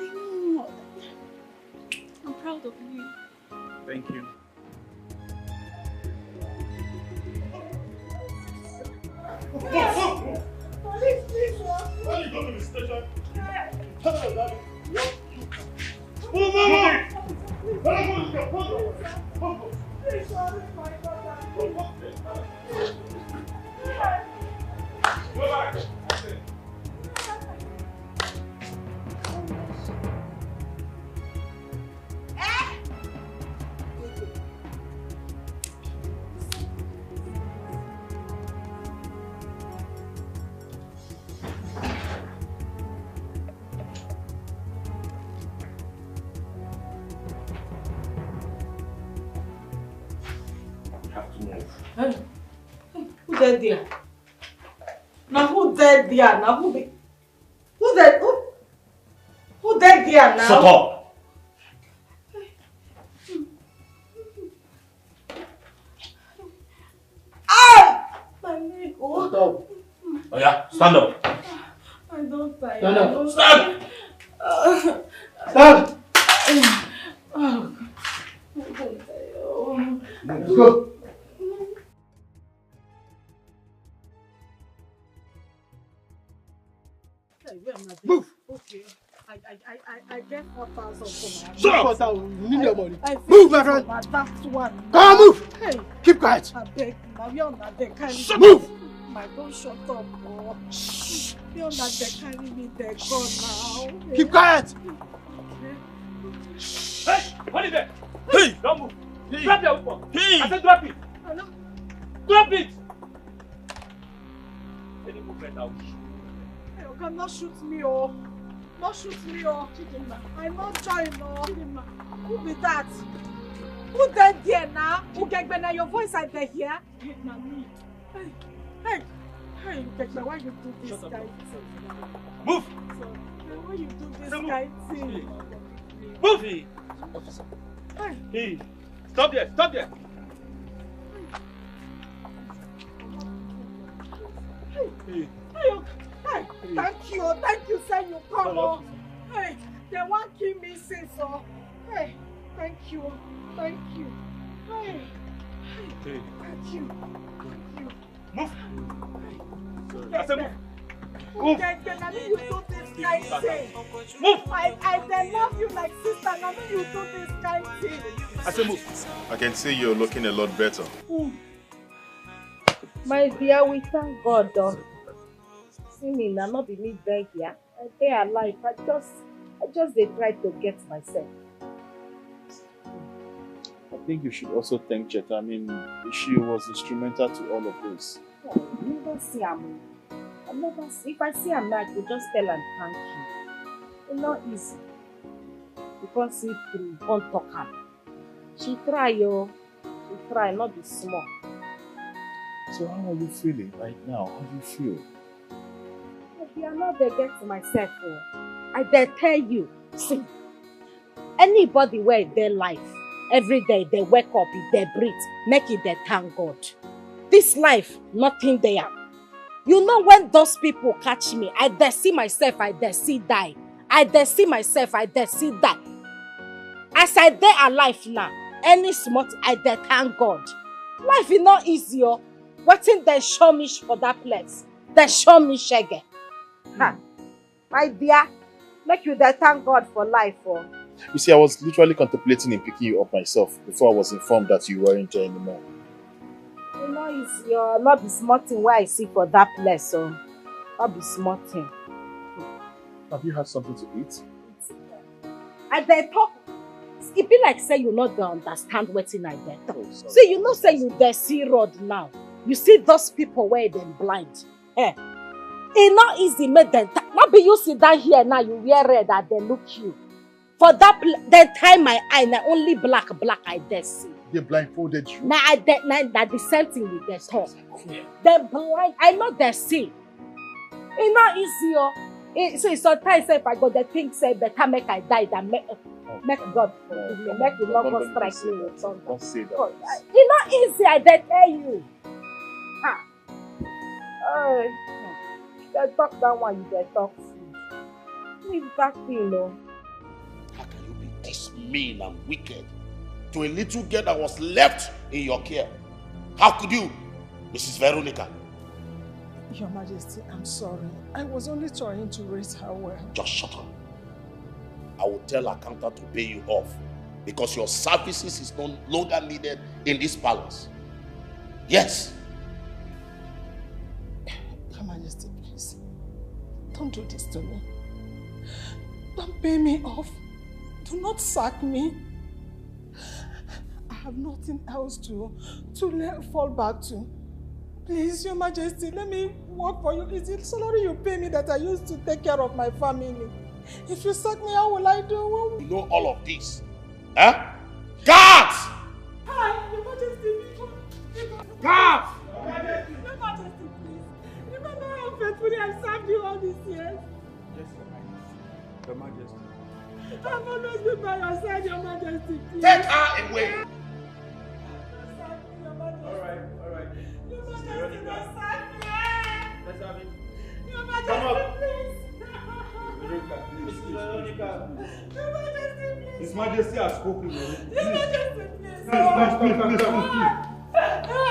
know. I'm proud of you. Thank you. Police, please. When you go to the station, tell them that what you can. Move! Please, sorry, my brother. Go back. Who dead there? Now who dead there? Now who dead? Who dead there now? Shut up! Ah! My leg. Shut up. Oh yeah, stand up. I don't die. Stand up. Stand! Stand! Oh, God. Let's go. Hey, where am I? Move! Okay. I get 4,000 from Shut up! You need your money. Move, my friend! That one. Come on, move! Hey. Keep quiet. I beg you, now you're not there. Move! My don't shut up, bro. You're not there, carry me there, go now. Keep quiet! Hey! Hold it there! Hey! Don't move! Hey. Drop your weapon! Hey! I said drop it! Drop it! Any movement I will shoot. Hey, you cannot shoot me, oh. Not shoot me, oh. I'm not trying, oh. Who be that? Who dead there now? Who get now? Your voice I there here? Hey, Gekbe, why you do this guy thing? Move! Why you do this guy thing? Move! Hey! Stop there! Stop there! Hey, thank you, say you come on. Hey, they won't kill me since so. Hey, thank you. Hey, thank you. Move! I said move. Move! You do this kind thing. Move! I love you like sister, and you do this kind thing. I said move. I can see you're looking a lot better. My dear, we thank God though. See me now, not be me there here. They are alive. I just they try to get myself. I think you should also thank Jetta. I mean, she was instrumental to all of this. Oh, I never see him. I never see. If I see him, I could just tell and thank you. It's not easy. Because if you won't talk her. She try, yo. She try, not be small. So how are you feeling right now? How do you feel? You are not there get to myself. Oh. I dare tell you. See, anybody where their life, every day they wake up, they breathe, make it they thank God. This life, nothing there. You know when those people catch me, I dare see myself, I dare see die. I dare see myself, I dare see die. As I dare alive now, any smart, I dare thank God. Life is not easy. Oh. Waiting they show me for that place. They show me shaggy. Ha. My dear, make you there thank God for life. Oh. You see, I was literally contemplating in picking you up myself before I was informed that you weren't there anymore. You know, it's your not be smarting where I see for that place. So, not be smarting. Have you had something to eat? And they talk. It be like say you not understand what's in I there. See, you know say you there see road now. You see those people where them blind. Eh? It's not easy make them. Not be you sit down here now. You wear red and they look you. For that, they tie my eye. Now only black I dare see. They blindfolded you. Now that the same thing with their talk. They blind. I know they see. It's not easy. So sometimes if I go the thing say better make I die than make God forgive me. Make you not go strike me with something. Don't say that. It's not easy. I dare tell you. Ha. They talk that one, you they talk food. Leave that thing, no. How can you be this mean and wicked to a little girl that was left in your care? How could you, Mrs. Veronica? Your Majesty, I'm sorry. I was only trying to raise her well. Just shut up. I will tell accountant to pay you off because your services is no longer needed in this palace. Yes. Your Majesty, please. Don't do this to me. Don't pay me off. Do not sack me. I have nothing else to fall back to. Please, Your Majesty, let me work for you. Is it salary you pay me that I used to take care of my family? If you sack me, how will I do? You know all of this. Huh? Guards! Hi, Your Majesty. Guards! Your Majesty, please. Remember how faithfully I served you all these years? Yes, Your Majesty. I've always been by your side, Your Majesty. Please. Take her away. Alright. Your Majesty, don't sack me. Let's have it. Your Majesty, Come up. please. Veronica, please. Your Majesty, please. His Majesty has spoken. Your Majesty, please. Stop.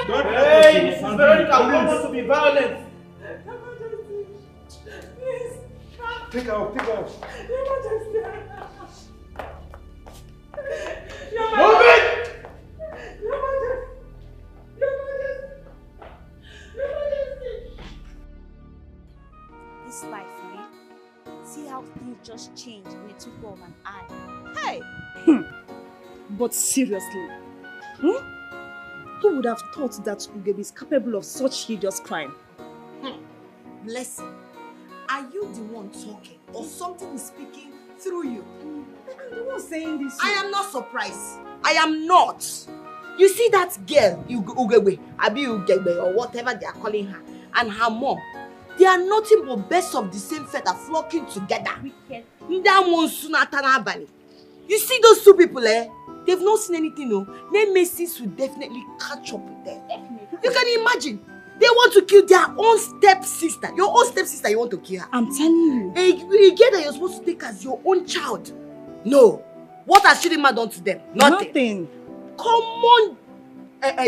Hey, Mrs. Veronica, we don't want to be violent. Your Majesty, please. Take her off, take her off. Your Majesty. Your Move Majesty. it! Your Majesty. Your Majesty. Your Majesty. This life, eh? See how things just change in the twinkle of an eye. Hey! But seriously, who would have thought that Ugebe is capable of such hideous crime? Blessing, are you the one talking or something is speaking through you? I'm the one saying this. I am not surprised. I am not. You see that girl, Ugebe, Abi Ugebe, or whatever they are calling her, and her mom, they are nothing but birds of the same feather flocking together. You see those two people, they've not seen anything, no. Their messes will definitely catch up with them. Definitely. You can imagine. They want to kill their own stepsister. Your own stepsister, you want to kill her. I'm telling you. A girl that you're supposed to take as your own child. No. What has Chidinma done to them? Nothing. Common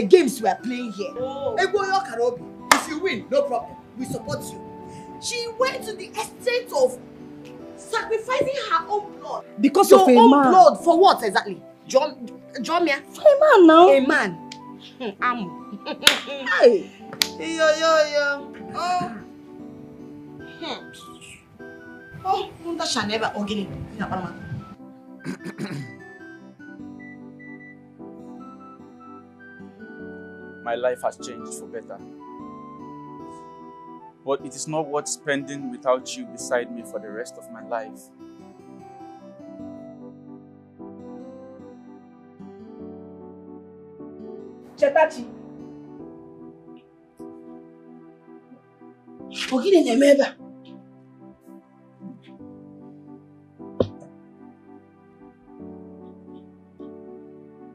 games we are playing here. If you win, no problem. We support you. She went to the extent of sacrificing her own blood. Because your of a own man. blood for what exactly? John Mia? For a man now. A man. Hey. Yo. Oh. Oh, that shall never organic. My life has changed for better. But it is not worth spending without you beside me for the rest of my life. Chetachi.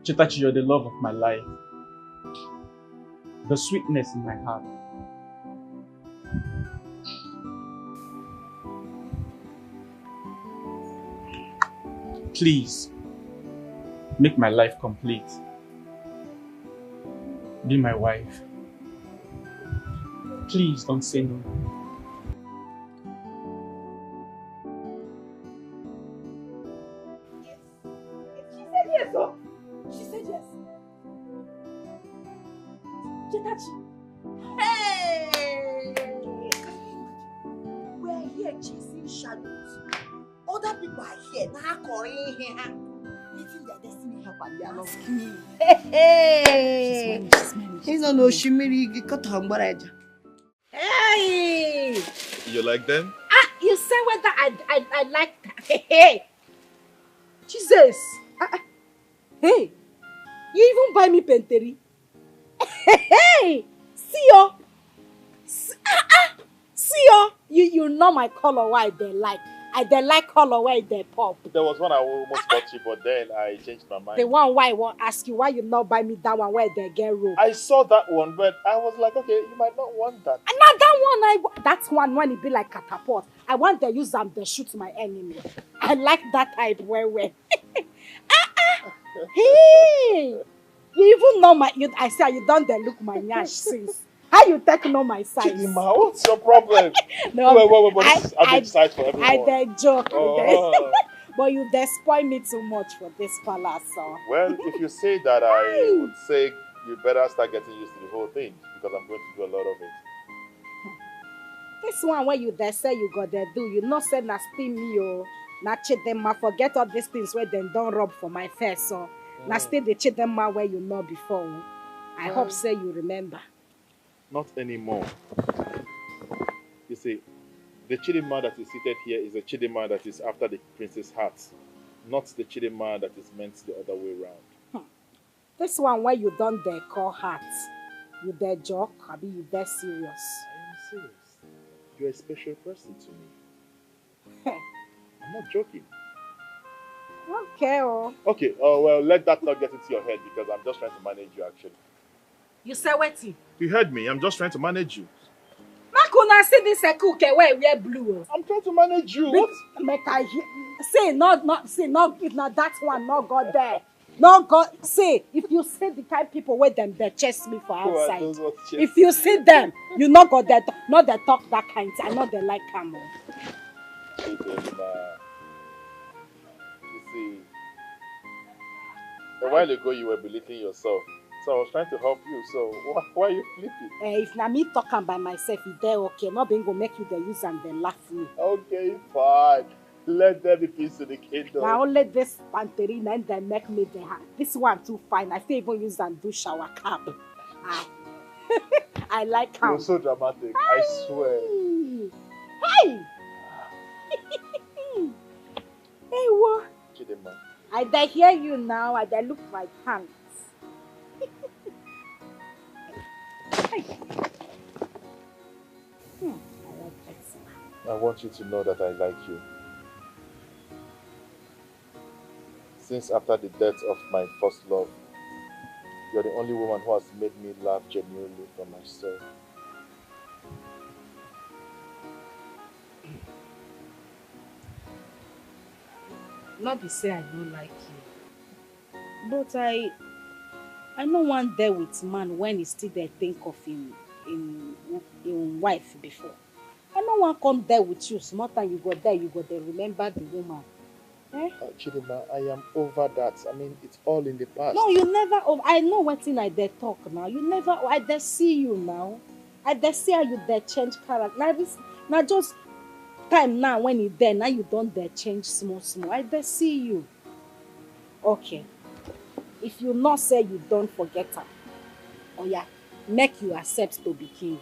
Chetachi, you're the love of my life. The sweetness in my heart. Please, make my life complete. Be my wife. Please don't say no. She said yes, oh. She said yes. Chetachi. Hey! We're here chasing shadows. Other people are here now calling here. Meeting their destiny help and they are not free. Hey! She's smiling. He's not no shimmery. Cut her maraja. Hey! You like them? Ah, you say whether I like that. Hey! Jesus! Hey! You even buy me penteri? Hey! See you! See you! You know my color why they like. They like color why they pop. There was one I almost got you, but then I changed my mind. The one why I won't ask you why you not buy me that one where they get rope. I saw that one, but I was like, okay, you might not want that. And not that one. That's one when it be like catapult. I want to use them to shoot my enemy. I like that type well. Hey, you even know my. I say you don't look my nyash since. How you take know my size? Chidinma, what's your problem? No, wait. I big size for everyone. I dey joke. Oh. But you dey spoil me too much for this palace. So. Well, if you say that, I would say you better start getting used to the whole thing because I'm going to do a lot of it. This one where you dey say you got there do, you not say na steam me or na Chidinma forget all these things where they don't rub for my face. So na still the Chidinma where you know before. I hope say you remember. Not anymore. You see, the Chidinma that is seated here is a Chidinma that is after the prince's heart, not the Chidinma that is meant the other way around. This one where you don't dare call heart, you dare joke, I mean you dare serious. I am serious. You're a special person to me. I'm not joking. Okay, oh. Okay, well, let that not get into your head because I'm just trying to manage you actually. You say what? You heard me. I'm just trying to manage you. Makuna see this cook where wear blue. I'm trying to manage you. What? Make I hear. Say not if not that one not got there. Not God. Say if you see the kind of people where them they chase me for outside. If you see them, you not got that. Not they talk that kind. I know they like camel. Hey, Delima. You see, a while ago you were belittling yourself. So I was trying to help you. So why are you flipping? If na me talking by myself, if they're okay, not being gonna make you the use and then laugh me. Okay, fine. Let there be peace to the kingdom. Now only this panterina and then make me the hand. This one too fine. I feel even use and do shower cap. I like how. You're so dramatic. I swear. Hey! Hey, what? Chidema. I dey hear you now. I dey look my pants. I want you to know that I like you. Since after the death of my first love, you're the only woman who has made me laugh genuinely from my soul. Not be say I don't like you, but I no want there with man when he still there think of him wife before. I no want come there with you. Small time you go there remember the woman. Eh? Chidema, I am over that. I mean, it's all in the past. No, you never. I know what thing I there talk now. You never. I there see you now. I there see how you there change character. Now just time now when you there now you don't there change small. I there see you. Okay. If you not say you don't forget her, oh yeah, make you accept to be king.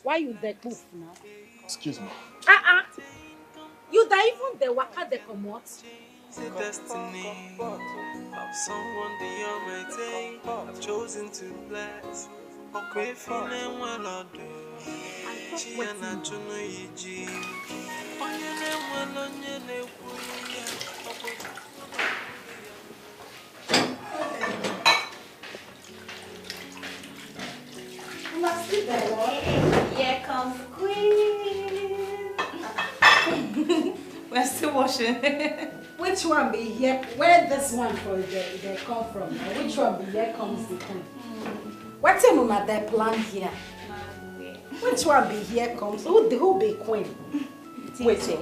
Why you there poof now? Excuse me. You there even the waka the comot? The destiny of someone the Almighty I've chosen to bless. Okay, feeling well or do. She and I don't know you. Here comes Queen. We're still washing. Which one be here? Where this one for they come from? Now? Which one be here comes the queen? What's in on their plan here? Which one be here comes? Who be queen? Wait.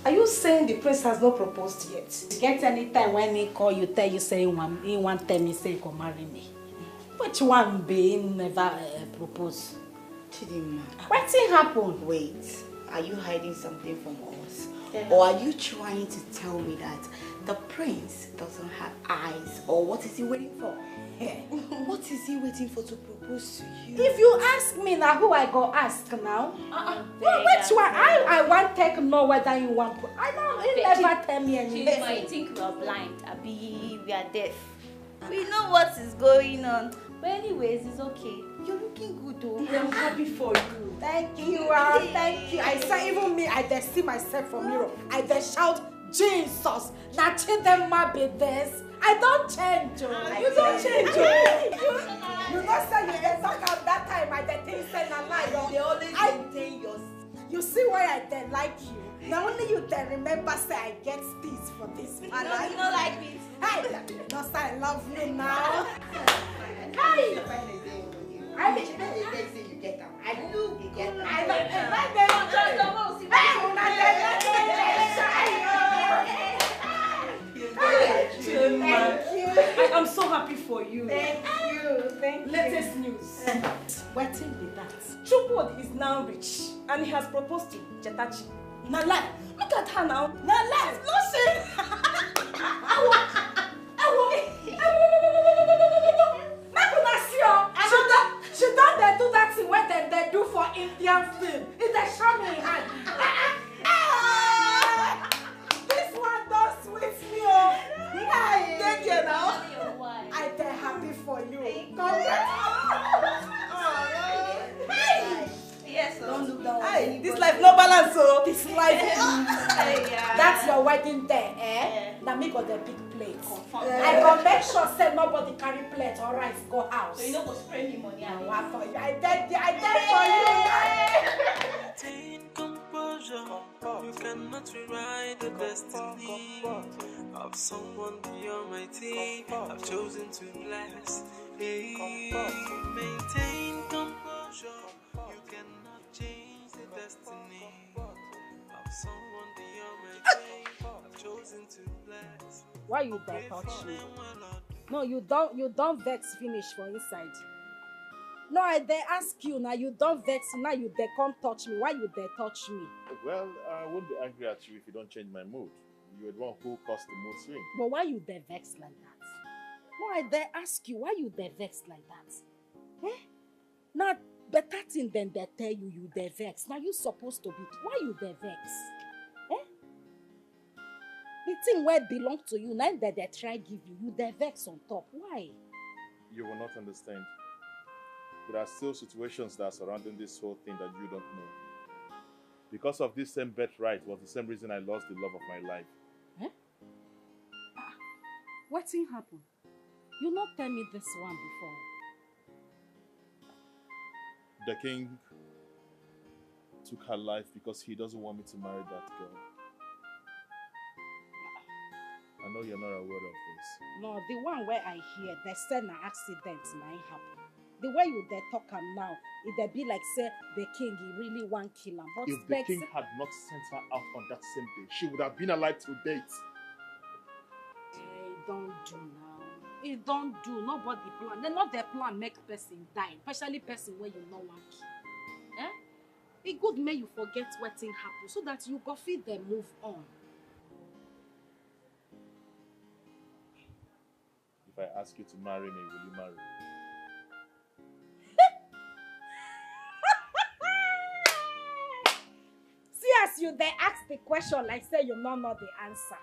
Are you saying the prince has not proposed yet? Get any time when he call you, tell you say he want tell me say come marry me. Which one be never propose? Chidima. What's it happen? Wait, are you hiding something from us? Yeah. Or are you trying to tell me that the prince doesn't have eyes? Or what is he waiting for? What is he waiting for to propose to you? If you ask me now, who I go ask now? Which one? I want take know whether you want. I know he never tell me anything. You think we are blind? Abi, we are deaf. We know what is going on. But anyways, it's okay. You're looking good though. I'm happy for you. Thank you, thank you. I say even me, I just see myself from mirror. I just shout, Jesus, na chidema be this. I don't change. You don't change. You not say you get talk out that time. I just think say na lie. They always maintain your. You see why I don't like you. Now only you can remember say I get this for this. You don't like me. Hey, no say I love you now. Hey. I mean, you get them. I do. You get them. I don't. Thank you. I'm so happy for you. Thank you. Latest news. Waiting be that. Chupod is now rich and he has proposed to Chetachi. Now lie. Look at her now. Now lie. No shame. She don't they do that thing when they do for Indian film. It's a shame in hand. This one don't sweet me. Thank you now. I'm happy for you. Congrats. Yes, don't look down. Hey, this life no balance, so this life. That's your wedding day, eh? Now me got the big plate. I go make sure say nobody carry plate or rice go house. So you don't go spray me money. I did for you. Take composure. composure. You cannot rewrite the destiny of someone beyond my team. I've chosen to bless. Hey, maintain composure. You cannot change the destiny of someone beyond my team. I've chosen to bless. Why you don't touch me? No, you don't vex finish for inside. No, I dare ask you now, you don't vex, now you dare come touch me. Why you dare touch me? Well, I won't be angry at you if you don't change my mood. You're the one who caused the mood swing. But why you dare vex like that? No, I dare ask you, why you dare vex like that? Eh? Now, better thing than they tell you, you dare vex. Now you supposed to be, why you dare vex? Eh? The thing where belong to you, now that they try give you, you dare vex on top. Why? You will not understand. There are still situations that are surrounding this whole thing that you don't know. Because of this same birthright was the same reason I lost the love of my life. Eh? What thing happened? You not tell me this one before. The king took her life because he doesn't want me to marry that girl. I know you're not aware of this. No, the one where I hear, they said an accident might happen. The way you they talk am now, it be like say the king he really want kill him. But if the king had not sent her out on that same day, she would have been alive till date. Hey, don't do now. It don't do. Nobody plan. They not their plan make person die, especially person where you no want kill. Eh? It good may you forget what thing happen so that you go feed them move on. If I ask you to marry me, will you marry me? As you there ask the question like say you don't know the answer.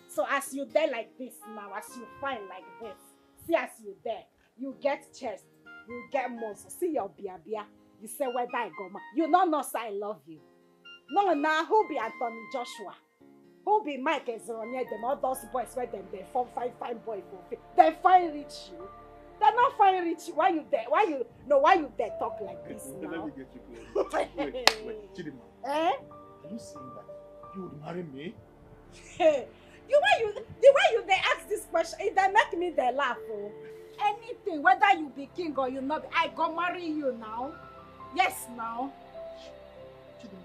So as you there like this now, as you find like this, see as you there, you get chest, you get muscle, see your bia, you say whether I go ma. You don't know say I love you. No, now who be Anthony Joshua? Who be Mike Ezeronye, them all those boys where them they form fine boy for they find rich you. They're not fine rich. Why you there? Why you there talk like this now? Let me get you close. Wait, Chidima. Eh? Are you saying that you would marry me? The way you they ask this question, it they make me they laugh. Oh. Anything, whether you be king or you not, I go marry you now. Yes, now.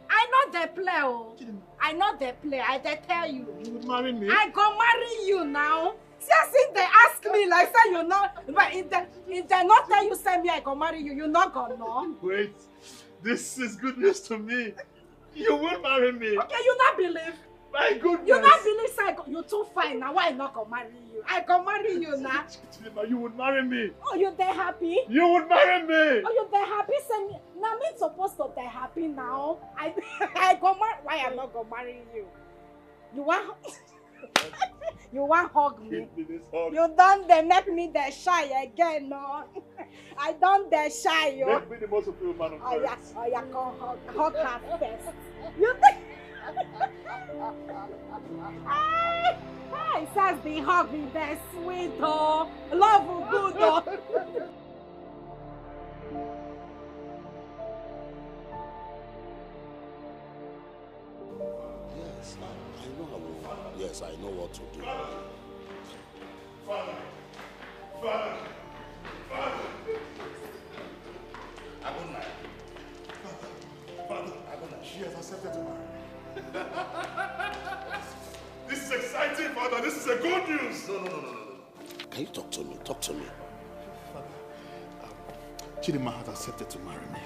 I know they play, oh. I know they play. I they tell you. You would marry me? I go marry you now. Just if they ask me like say you know, but if they not tell you say me I go marry you, you not gonna know. Wait, this is good news to me. You will marry me. Okay, you not believe. My goodness. You not believe say you too fine now. Why I not go marry you? I go marry you now. You would marry me. Oh, you they happy? You would marry me. Oh, you they happy? Say me now. Me supposed to they happy now. I go marry. Why I not go marry you? You want? You want hug me? Hug. You don't they make me the shy again, no? I don't the shy, yo. Make me the most appealing man of oh yeah, come hug her first. You think? It says the hug is the sweet, oh, love good, oh. Yes, I know how to. Yes, I know what to do. Father. Father, she has accepted to marry. This is exciting, Father. This is a good news. No. Can you talk to me? Talk to me. Father, Chidima has accepted to marry me.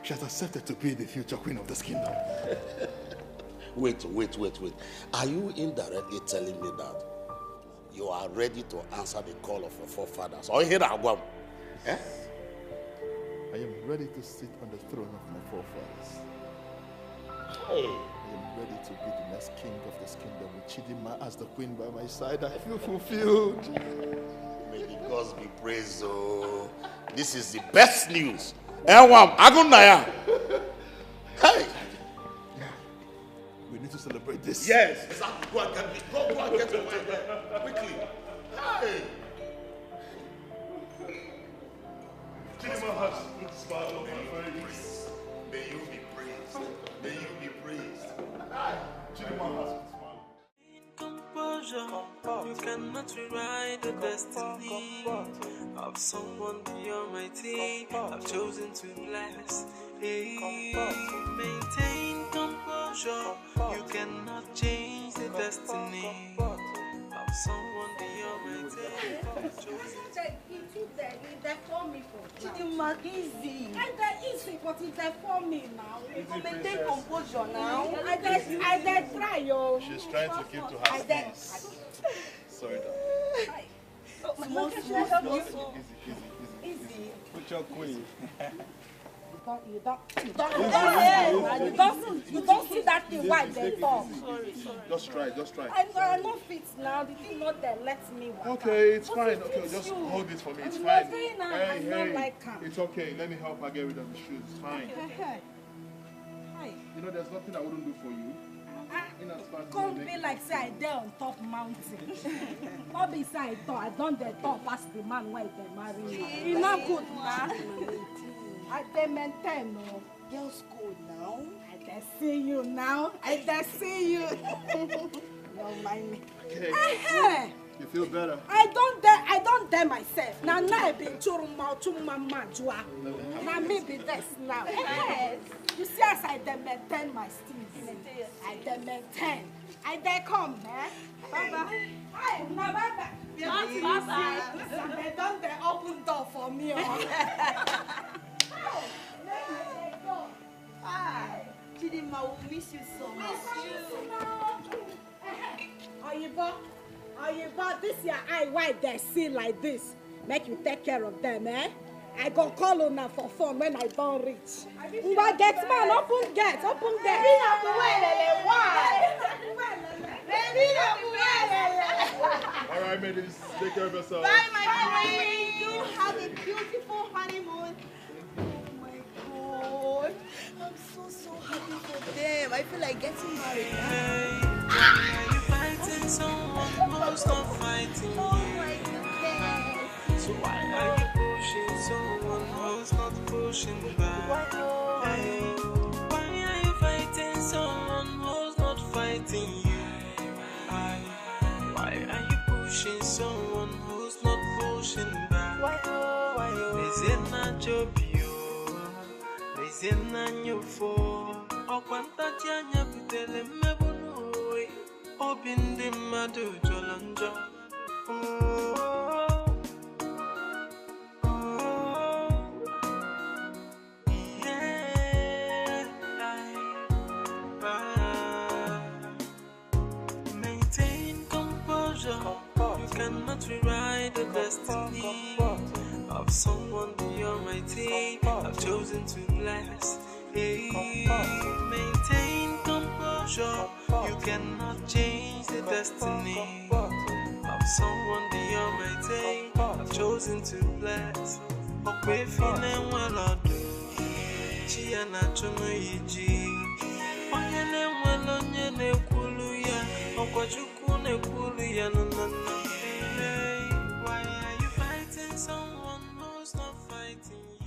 She has accepted to be the future queen of this kingdom. Wait. Are you indirectly telling me that you are ready to answer the call of your forefathers? Or here I go. Eh? I am ready to sit on the throne of my forefathers. Hey. I am ready to be the next king of this kingdom with Chidima as the queen by my side. I feel fulfilled. May the gods be praised. Oh, this is the best news. Hey. We need to celebrate this. Yes. Exactly. Go and get me. Go and get your wife there. Quickly. Hey. Chidima has put a smile on my face. May you be praised. May you be praised. cannot rewrite the destiny of someone the Almighty. I've chosen to bless. Hey, maintain composure. You cannot change the destiny of someone the Almighty. I've chosen to Chidima, easy. Easy, but it's there for me now. Maintain composure now. I try, yo. She's trying to keep to her stance. Sorry, Easy. Put your queen. You don't see that thing why they talk. Sorry. Just try. I know fit now. The thing not there. Let me walk. Okay, it's fine. Okay, just hold it for me. It's fine. Hey. It's okay. Let me help her get rid of the shoes. It's fine. Hi. You know, there's nothing I wouldn't do for you. Can't be like say I there on top mountain. Not be say I thought I done the top past the man why they marry me. It's not good now. I dey maintain no. Girls go now. I dey see you now. Don't mind me. Okay. You feel better? I don't dare myself. Now I be churuma jua. Now me be this now. Yes. You see as I dey maintain my steez. I dey maintain. I dey come, eh? Bye-bye. Hi, bye-bye. Bye-bye. They don't dey open door for me. Hi. Chidima will miss you so much. Oyibo, this your eye why they see like this. Make you take care of them, eh? I go call on her for phone when I don't reach. But get man, open gate. All right, ladies, take care of yourself. Bye, my queen. You have a beautiful honeymoon. Oh my God, I'm so happy for them. I feel like getting married now. Why are you fighting someone who's not fighting you? Oh my goodness. So why are you pushing someone who's not pushing back? Why are you fighting someone who's not fighting you? Why are you pushing someone who's not pushing back? Is it not your view? Is it not your fault? O kwanta tianya pitele mebunui. Obinde madu jolanja. Maintain composure. You cannot rewrite the destiny of someone the Almighty. I've chosen to bless. Hey, maintain composure. You cannot change the destiny of someone the Almighty. I've chosen to bless. Okay, feeling well, I do. Chia na chono yiji. Onyene well, onyene kuluya. Okwachuku kuluya no. Hey, why are you fighting someone who's not fighting you?